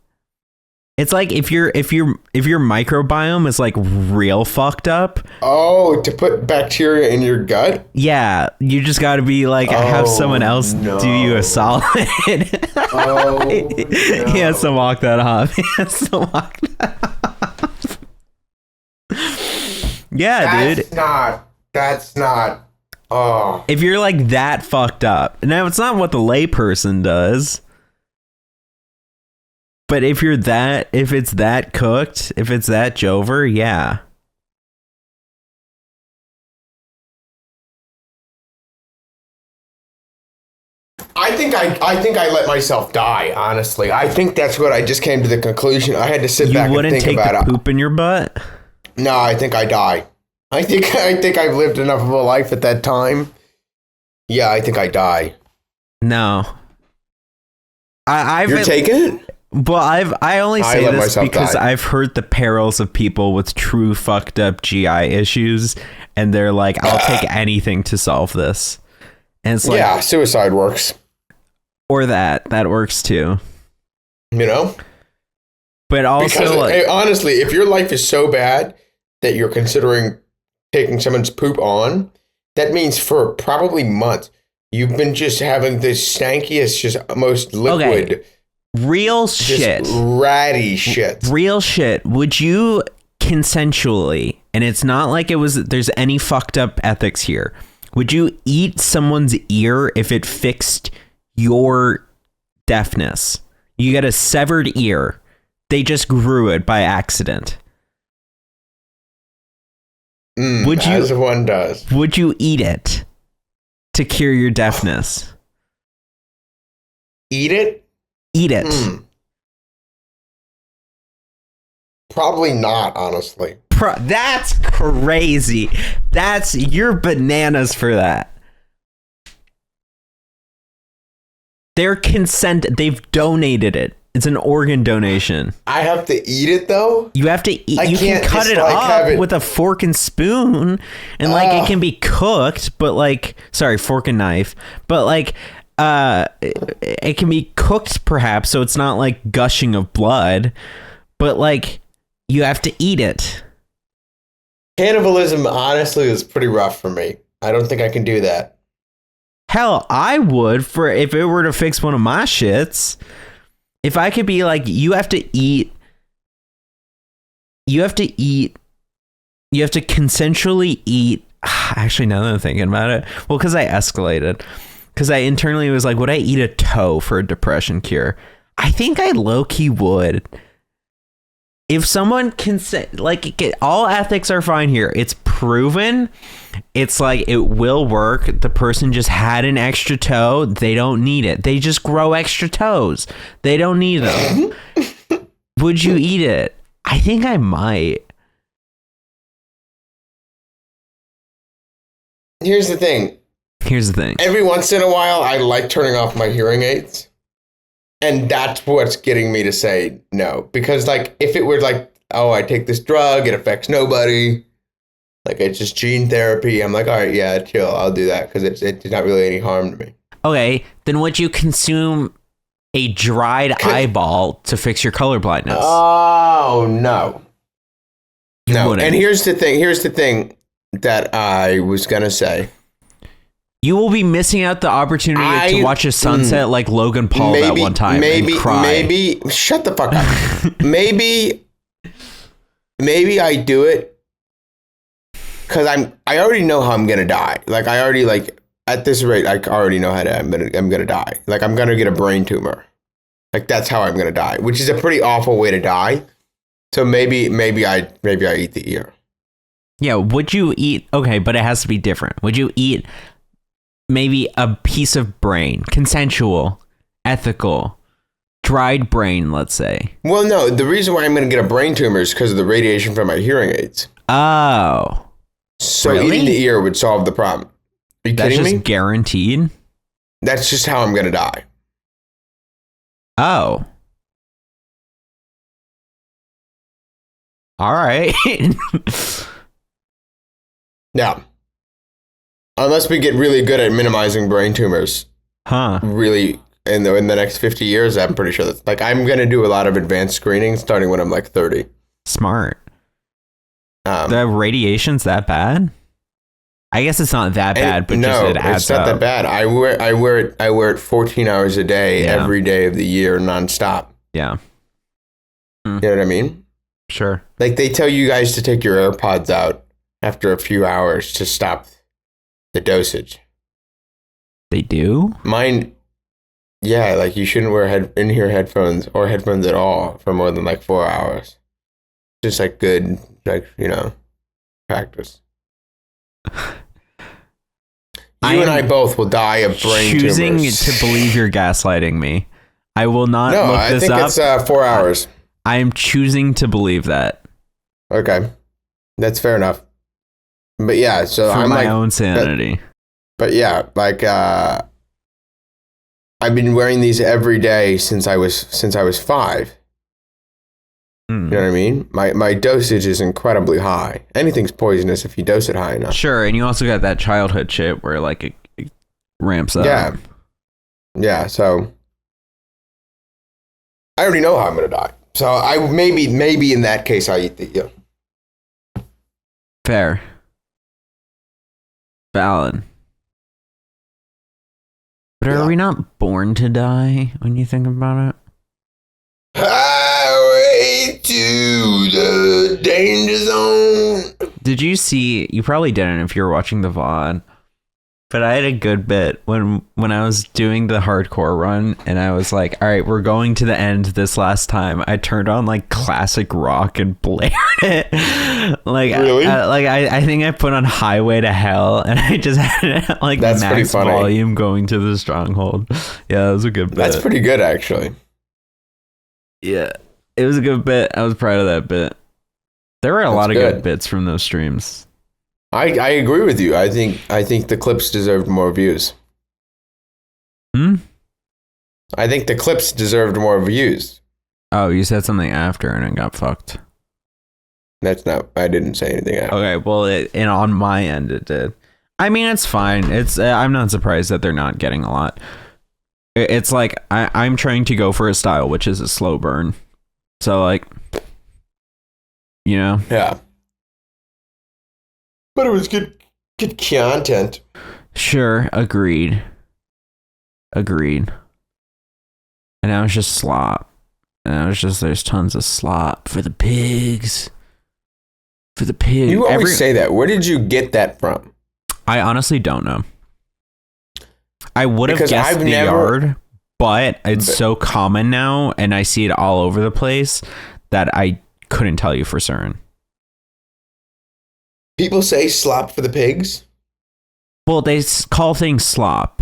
It's like if your microbiome is like real fucked up. Oh, to put bacteria in your gut? Yeah, you just got to be like have someone else do you a solid. Oh, He has to walk that off. He has to walk that off. Yeah, dude. That's not. Oh. If you're like that fucked up. Now, it's not what the layperson does. But if it's that cooked, if it's that Jover, yeah. I think I let myself die, honestly. I think that's what I just came to the conclusion. I had to sit back and think about it. You wouldn't take the poop in your butt? No, I think I die. I think I've lived enough of a life at that time. Yeah, I think I die. No. You're taking it? Well, I only say this because die. I've heard the perils of people with true fucked up GI issues, and they're like, I'll take anything to solve this. And it's like, yeah, suicide works. Or that works too. You know? But also, because, like, honestly, if your life is so bad that you're considering taking someone's poop on, that means for probably months, you've been just having the stankiest, just most liquid. Okay. Real shit. Ratty shit. Real shit. Would you consensually, and it's not like there's any fucked up ethics here, would you eat someone's ear if it fixed your deafness? You get a severed ear. They just grew it by accident. Would you, as one does. Would you eat it to cure your deafness? Eat it? Eat it. Probably not, honestly. That's crazy. You're bananas for that. They've donated it. It's an organ donation. I have to eat it though? You have to eat. You can cut it like up with a fork and spoon, and like it can be cooked, but like, sorry, fork and knife, but like, it can be cooked perhaps, so it's not like gushing of blood, but like, you have to eat it. Cannibalism, honestly, is pretty rough for me. I don't think I can do that. Hell, I would if it were to fix one of my shits. If I could be like, you have to consensually eat. Actually, now that I'm thinking about it, well, because I escalated. Because I internally was like, would I eat a toe for a depression cure? I think I low-key would. if someone can say, like, all ethics are fine here. It's proven. It's like, it will work. The person just had an extra toe. They don't need it. They just grow extra toes. They don't need them. Would you eat it? I think I might. Here's the thing. Every once in a while, I like turning off my hearing aids. And that's what's getting me to say no. Because, like, if it were like, oh, I take this drug, it affects nobody. Like, it's just gene therapy. I'm like, all right, yeah, chill. I'll do that because it's not really any harm to me. Okay, then would you consume a dried eyeball to fix your color blindness? Oh, no. No. Wouldn't. And here's the thing that I was going to say. You will be missing out the opportunity to watch a sunset like Logan Paul that one time and cry. Maybe, shut the fuck up. maybe I do it because I already know how I'm gonna die. Like I already at this rate, I already know how I'm gonna die. Like I'm gonna get a brain tumor. Like that's how I'm gonna die, which is a pretty awful way to die. So maybe I eat the ear. Yeah, would you eat? Okay, but it has to be different. Would you eat maybe a piece of brain, consensual, ethical, dried brain, let's say? Well, no, the reason why I'm going to get a brain tumor is because of the radiation from my hearing aids. Oh. So really? Eating the ear would solve the problem. Are you kidding me? That's just guaranteed? That's just how I'm going to die. Oh. All right. Now, unless we get really good at minimizing brain tumors, really in the next 50 years, I'm pretty sure that's like I'm gonna do a lot of advanced screening starting when I'm like 30. Smart. The radiation's that bad? I guess it's not that bad, but just it adds it's not that bad. I wear it 14 hours a day, every day of the year, nonstop. Yeah. You know what I mean? Sure. Like they tell you guys to take your AirPods out after a few hours to stop the dosage. They do? Mine, yeah, like you shouldn't wear in-ear headphones or headphones at all for more than like 4 hours. Just like good, like, practice. You and I both will die of brain tumors. Choosing to believe you're gaslighting me. I will not look this up. No, I think it's 4 hours. I am choosing to believe that. Okay. That's fair enough. But yeah, so for I'm my like, own sanity. But yeah, like I've been wearing these every day since I was 5. You know what I mean? My dosage is incredibly high. Anything's poisonous if you dose it high enough. Sure, and you also got that childhood shit where like it ramps up. Yeah. Yeah, so I already know how I'm gonna die. So I maybe in that case I eat the ear. Fair. Valid. But are we not born to die when you think about it? Highway to the danger zone. Did you see? You probably didn't if you were watching the VOD. But I had a good bit when I was doing the hardcore run, and I was like, "All right, we're going to the end this last time." I turned on like classic rock and blared it. Like, really? I think I put on Highway to Hell, and I just had it at, like That's max volume going to the stronghold. Yeah, that was a good bit. That's pretty good, actually. Yeah, it was a good bit. I was proud of that bit. There were a lot of good bits from those streams. I agree with you. I think the clips deserved more views. I think the clips deserved more views. Oh, you said something after and it got fucked. That's not. I didn't say anything after. Okay, well, and on my end it did. I mean, it's fine. It's I'm not surprised that they're not getting a lot. It's like I'm trying to go for a style which is a slow burn. So like, Yeah. But it was good content. Sure, agreed. And now it's just slop. And now it's just there's tons of slop for the pigs. For the pig. You always say that. Where did you get that from? I honestly don't know. I would have guessed the yard, but it's so common now, and I see it all over the place that I couldn't tell you for certain. People say slop for the pigs. Well, they call things slop.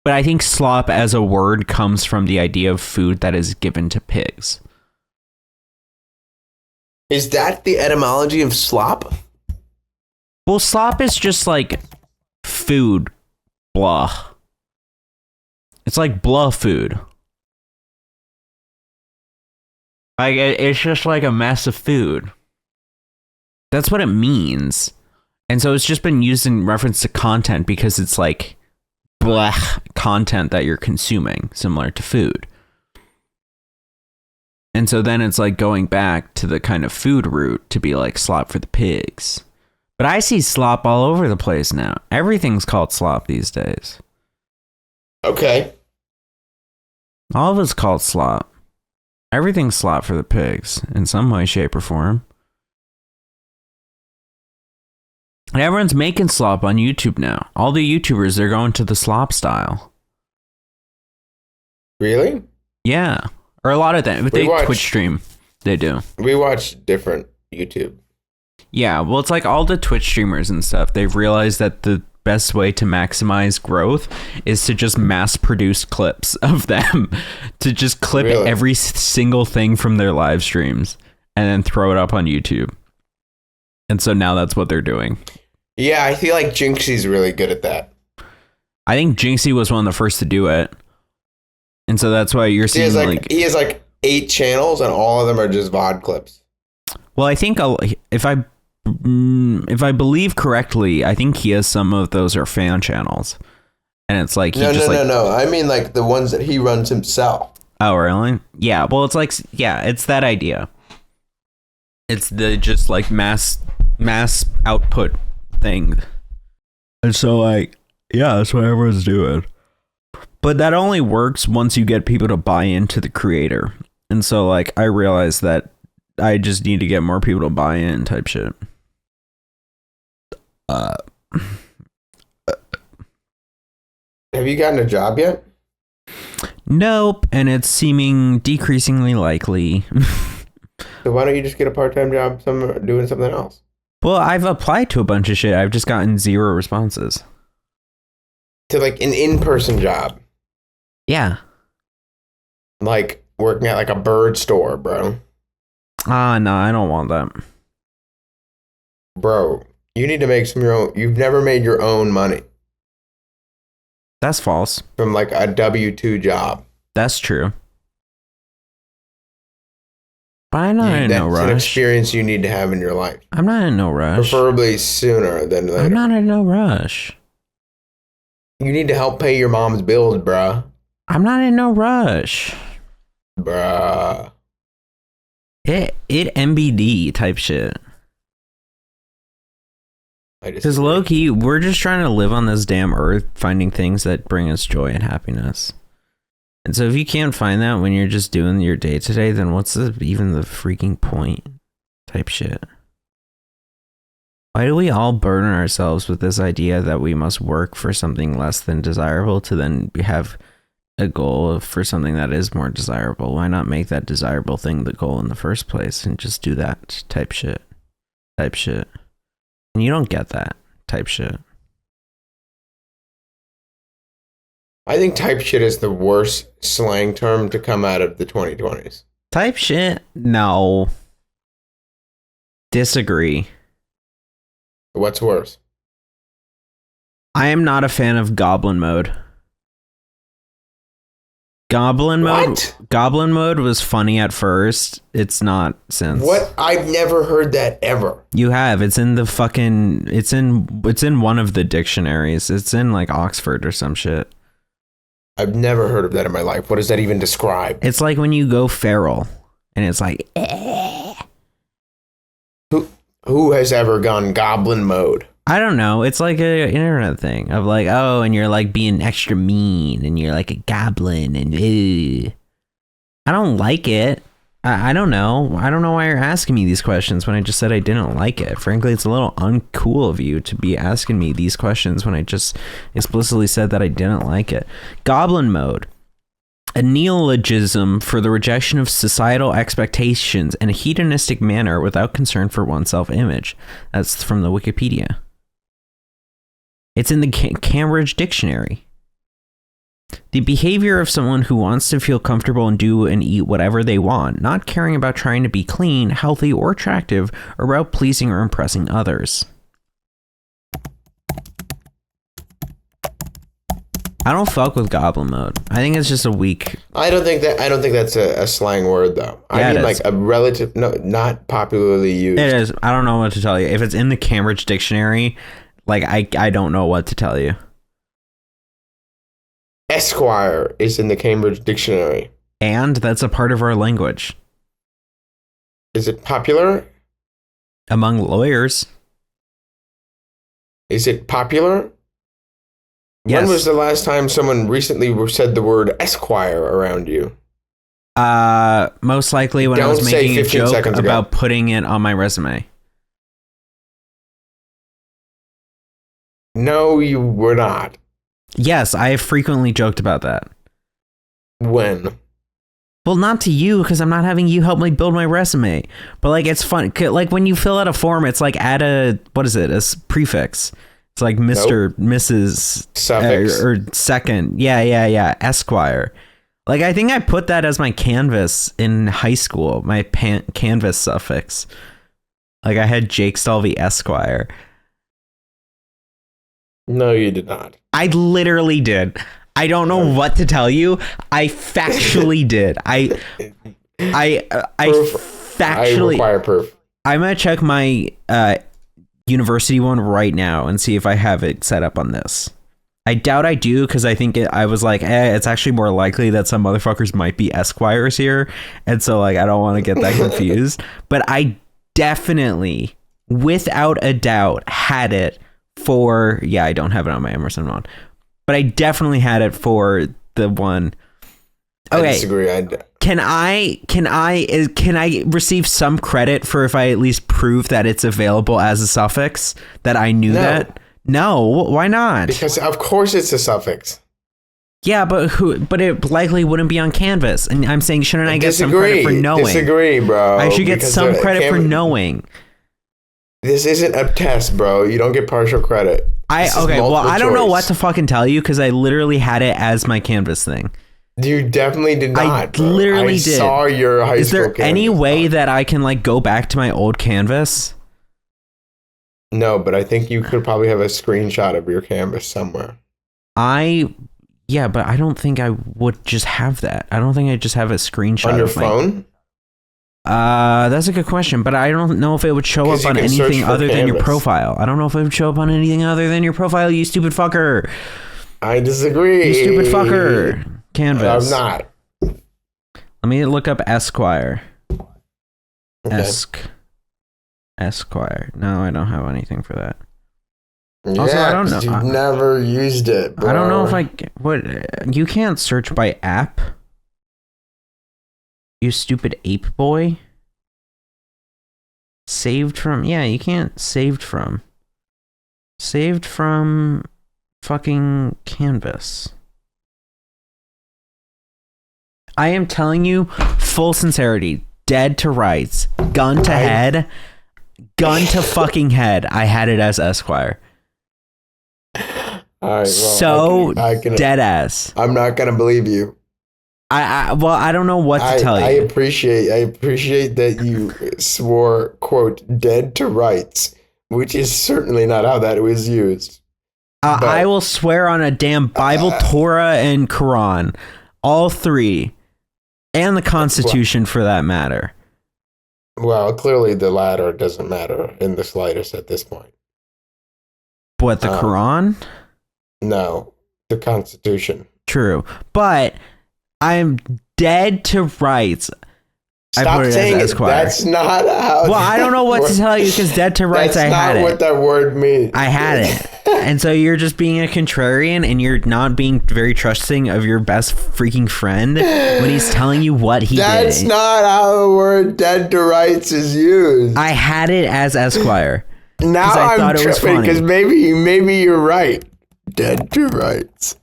But I think slop as a word comes from the idea of food that is given to pigs. Is that the etymology of slop? Well, slop is just like food. Blah. It's like blah food. Like, it's just like a mess of food. That's what it means. And so it's just been used in reference to content because it's like blah content that you're consuming, similar to food. And so then it's like going back to the kind of food route to be like slop for the pigs. But I see slop all over the place now. Everything's called slop these days. Okay. All of it's called slop. Everything's slop for the pigs in some way, shape, or form. And everyone's making slop on YouTube now. All the YouTubers, they're going to the slop style. Really? Yeah. Or a lot of them. If they Twitch stream, they do. We watch different YouTube. Yeah, well, it's like all the Twitch streamers and stuff. They've realized that the best way to maximize growth is to just mass produce clips of them. To just clip every single thing from their live streams and then throw it up on YouTube. And so now that's what they're doing. Yeah, I feel like Jinxie's really good at that. I think Jinxie was one of the first to do it. And so that's why you're seeing he has like 8 channels and all of them are just VOD clips. Well, I think if I believe correctly, I think he has some of those are fan channels. And it's like no. I mean like the ones that he runs himself. Oh, really? Yeah. Well, it's like it's that idea. It's the just like mass output thing. And so like, yeah, that's what everyone's doing. But that only works once you get people to buy into the creator. And so like I realized that I just need to get more people to buy in type shit. Have you gotten a job yet? Nope, and it's seeming decreasingly likely. So why don't you just get a part-time job somewhere doing something else? Well, I've applied to a bunch of shit. I've just gotten 0 responses. To like an in-person job? Yeah. Like working at like a bird store, bro. No, I don't want that. Bro, you need to make some of your own. You've never made your own money. That's false. From like a W-2 job. That's true. But I'm not in no rush. That's an experience you need to have in your life. I'm not in no rush. Preferably sooner than later. I'm not in no rush. You need to help pay your mom's bills, bruh. I'm not in no rush. Bruh. It MBD type shit. Because low-key, we're just trying to live on this damn earth, finding things that bring us joy and happiness. And so if you can't find that when you're just doing your day-to-day, then what's even the freaking point type shit? Why do we all burden ourselves with this idea that we must work for something less than desirable to then have a goal for something that is more desirable? Why not make that desirable thing the goal in the first place and just do that type shit? And you don't get that type shit. I think type shit is the worst slang term to come out of the 2020s. Type shit? No. Disagree. What's worse? I am not a fan of goblin mode. Goblin mode was funny at first. It's not since. What? I've never heard that ever. You have. It's in the fucking it's in one of the dictionaries. It's in like Oxford or some shit. I've never heard of that in my life. What does that even describe? It's like when you go feral and it's like eh. Who has ever gone goblin mode? I don't know. It's like an internet thing of like, oh, and you're like being extra mean and you're like a goblin and I don't like it. I don't know. I don't know why you're asking me these questions when I just said I didn't like it. Frankly, it's a little uncool of you to be asking me these questions when I just explicitly said that I didn't like it. Goblin mode A neologism for the rejection of societal expectations in a hedonistic manner without concern for one's self-image. That's from the Wikipedia. It's in the Cambridge Dictionary. The behavior of someone who wants to feel comfortable and do and eat whatever they want, not caring about trying to be clean, healthy, or attractive, or about pleasing or impressing others. I don't fuck with goblin mode. I think it's just a weak. I don't think that's a slang word though. Yeah, I mean like a relative, no, not popularly used. It is. I don't know what to tell you. If it's in the Cambridge Dictionary, like I don't know what to tell you. Esquire is in the Cambridge Dictionary. And that's a part of our language. Is it popular? Among lawyers. Is it popular? Yes. When was the last time someone recently said the word Esquire around you? Most likely when I was making a joke about putting it on my resume. No, you were not. Yes, I have frequently joked about that. When? Well, not to you, because I'm not having you help me build my resume. But like, it's fun. Like when you fill out a form, it's like add a prefix. It's like Mr., Mrs. Suffix. Or second. Yeah. Esquire. Like, I think I put that as my canvas in high school, my canvas suffix. Like, I had Jake Stalvey Esquire. No, you did not. I literally did. I don't know what to tell you. I factually did. I factually. I require proof. I'm gonna check my university one right now and see if I have it set up on this. I doubt I do, because I think I was like, it's actually more likely that some motherfuckers might be Esquires here, and so like I don't want to get that confused. But I definitely, without a doubt, had it for. Yeah, I don't have it on my Emerson one, but I definitely had it for the one. Okay. I disagree. Can I receive some credit for if I at least prove that it's available as a suffix, that I knew that? No, why not? Because of course it's a suffix. Yeah, but it likely wouldn't be on Canvas. And I'm saying, shouldn't I get some credit for knowing? Disagree, bro. I should get some credit for knowing. This isn't a test, bro. You don't get partial credit. I don't know what to fucking tell you, because I literally had it as my Canvas thing. You definitely did not. I literally did. I saw your high school. Is there any way that I can like go back to my old Canvas? No, but I think you could probably have a screenshot of your Canvas somewhere. Yeah, but I don't think I would just have that. I don't think I just have a screenshot on your phone. That's a good question, but I don't know if it would show up on anything other than your profile. I don't know if it would show up on anything other than your profile, you stupid fucker. I disagree. You stupid fucker. Canvas. I'm not. Let me look up Esquire. Okay. Esquire. No, I don't have anything for that. Yeah, also, I don't know. You've never used it, bro. I don't know if you can't search by app. You stupid ape boy. Saved from. Yeah, you can't saved from. Saved from fucking Canvas. I am telling you, full sincerity, dead to rights, gun to head, gun to fucking head. I had it as Esquire. All right, well, so I can, dead ass. I'm not gonna believe you. I don't know what to tell you. I appreciate that you swore, quote, dead to rights, which is certainly not how that was used. I will swear on a damn Bible, Torah, and Quran. All three. And the Constitution, for that matter. Well, clearly the latter doesn't matter in the slightest at this point. What, the Quran? No, the Constitution. True. But I'm dead to rights. Stop saying it. That's not how. Well, I don't know what to tell you, because dead to rights, I had it. That's not what that word means. I had it. And so you're just being a contrarian, and you're not being very trusting of your best freaking friend when he's telling you what he did. That's not how the word dead to rights is used. I had it as Esquire. Now I'm tripping, because maybe you're right. Dead to rights.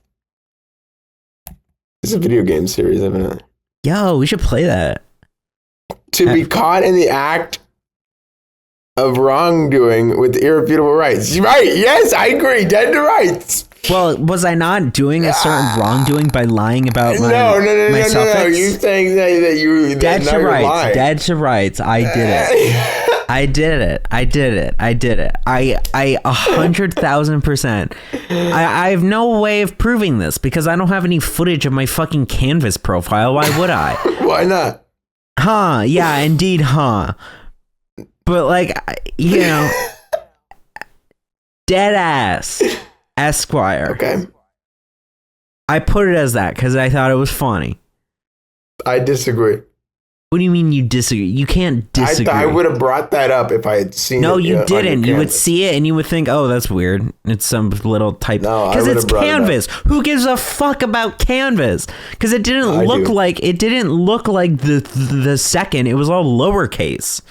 It's a video game series, isn't it? Yo, we should play that. To be caught in the act of wrongdoing with irrefutable rights. Right, yes, I agree. Dead to rights. Well, was I not doing a certain wrongdoing by lying about my No. suffix? You saying that you Dead that to now you're rights. lying. Dead to rights. I did it. I did it. I 100,000%. I have no way of proving this because I don't have any footage of my fucking Canvas profile. Why would I? Why not? Huh? Yeah, indeed, huh? But like, you know, dead ass Esquire. Okay. I put it as that because I thought it was funny. I disagree. What do you mean you disagree? You can't disagree. I would have brought that up if I had seen it. No, you didn't. You would Canvas. see it and you would think, oh, that's weird. It's some little type. No, because it's brought it up. Canvas. Who gives a fuck about Canvas? Because it didn't look like the second. It was all lowercase.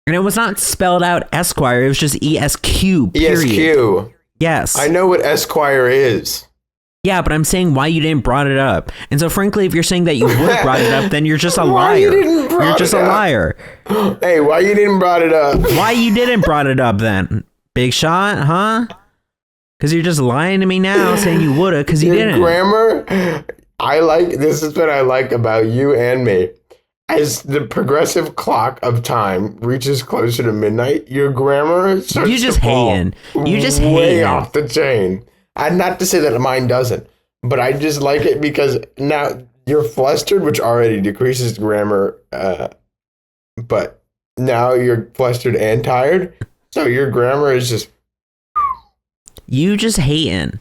And it was not spelled out Esquire. It was just ESQ. Period. ESQ. Yes. I know what Esquire is. Yeah, but I'm saying why you didn't brought it up. And so frankly, if you're saying that you would have brought it up, then you're just a liar. You're just a liar. Hey, why you didn't brought it up? Why you didn't brought it up then? Big shot, huh? Because you're just lying to me now saying you would have because you Your didn't. grammar, this is what I like about you and me. As the progressive clock of time reaches closer to midnight, your grammar starts You just to fall hating. You just way hating. off the chain. And not to say that mine doesn't, but I just like it because now you're flustered, which already decreases grammar, but now you're flustered and tired, so your grammar is just... You just hating.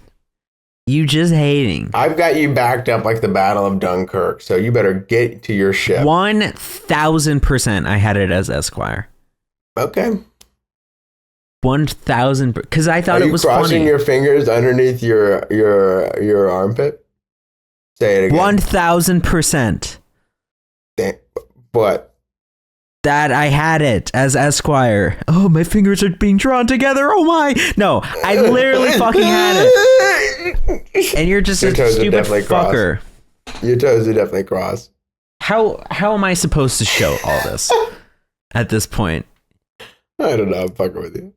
You just hating. I've got you backed up like the Battle of Dunkirk, so you better get to your ship. 1,000% I had it as Esquire. Okay. 1,000 because I thought Are it you was crossing funny. your fingers underneath your armpit? Say it again. 1,000% What? that I had it as Esquire. Oh, my fingers are being drawn together. Oh my! No, I literally fucking had it. And you're just Your a toes are stupid definitely crossed. fucker. Your toes are definitely crossed. How am I supposed to show all this at this point? I don't know. I'm fucking with you.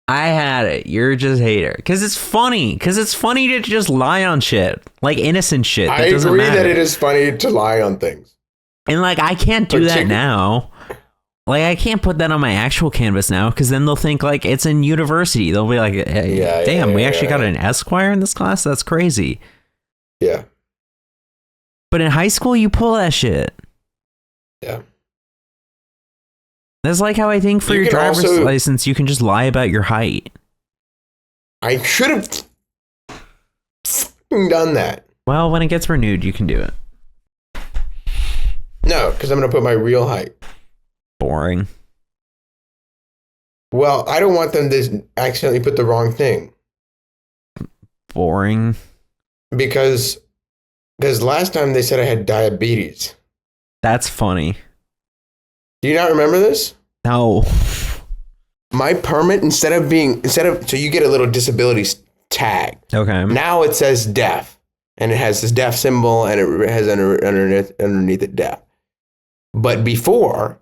I had it. You're just a hater. Because it's funny. Because it's funny to just lie on shit. Like innocent shit. That I doesn't agree matter. that it is funny to lie on things. And like, I can't do that now. Like, I can't put that on my actual Canvas now. Because then they'll think like it's in university. They'll be like, hey, damn, we actually got an Esquire in this class? That's crazy. Yeah. But in high school, you pull that shit. Yeah. That's like how I think for You your can driver's also- license, you can just lie about your height. I should have done that. Well, when it gets renewed, you can do it. No, because I'm going to put my real height. Boring. Well, I don't want them to accidentally put the wrong thing. Boring. Because last time they said I had diabetes. That's funny. Do you not remember this? No. My permit, so you get a little disability tag. Okay. Now it says deaf, and it has this deaf symbol, and it has underneath it deaf. But before,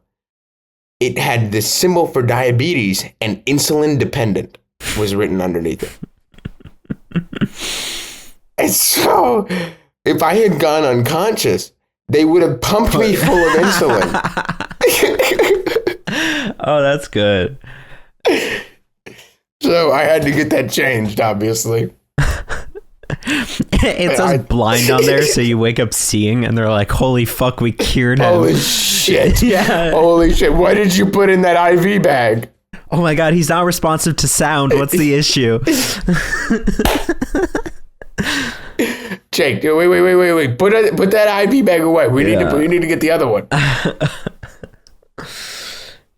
it had this symbol for diabetes, and insulin dependent was written underneath it. And so, if I had gone unconscious, they would have pumped me full of insulin. Oh, that's good. So I had to get that changed, obviously. It says blind on there, so you wake up seeing, and they're like, holy fuck, we cured him. Holy shit. Yeah. Holy shit. What did you put in that IV bag? Oh my god, he's not responsive to sound. What's the issue? Jake, wait. Put that IV bag away. We need to get the other one.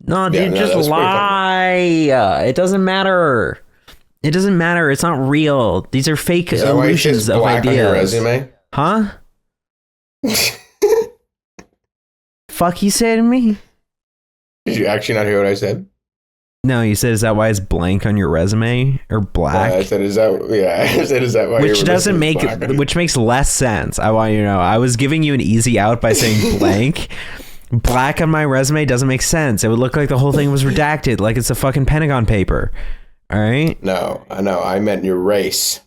No, dude, no, just that's pretty lie. It doesn't matter. It doesn't matter. It's not real. These are fake Is that why it illusions says of black on your ideas. resume? Huh? Fuck you say to me? Did you actually not hear what I said? No, you said, is that why it's blank on your resume or black? I said, is that why? Which doesn't make, which makes less sense. I want you to know. I was giving you an easy out by saying blank. Black on my resume doesn't make sense. It would look like the whole thing was redacted, like it's a fucking Pentagon paper. All right? No, I know. I meant your race.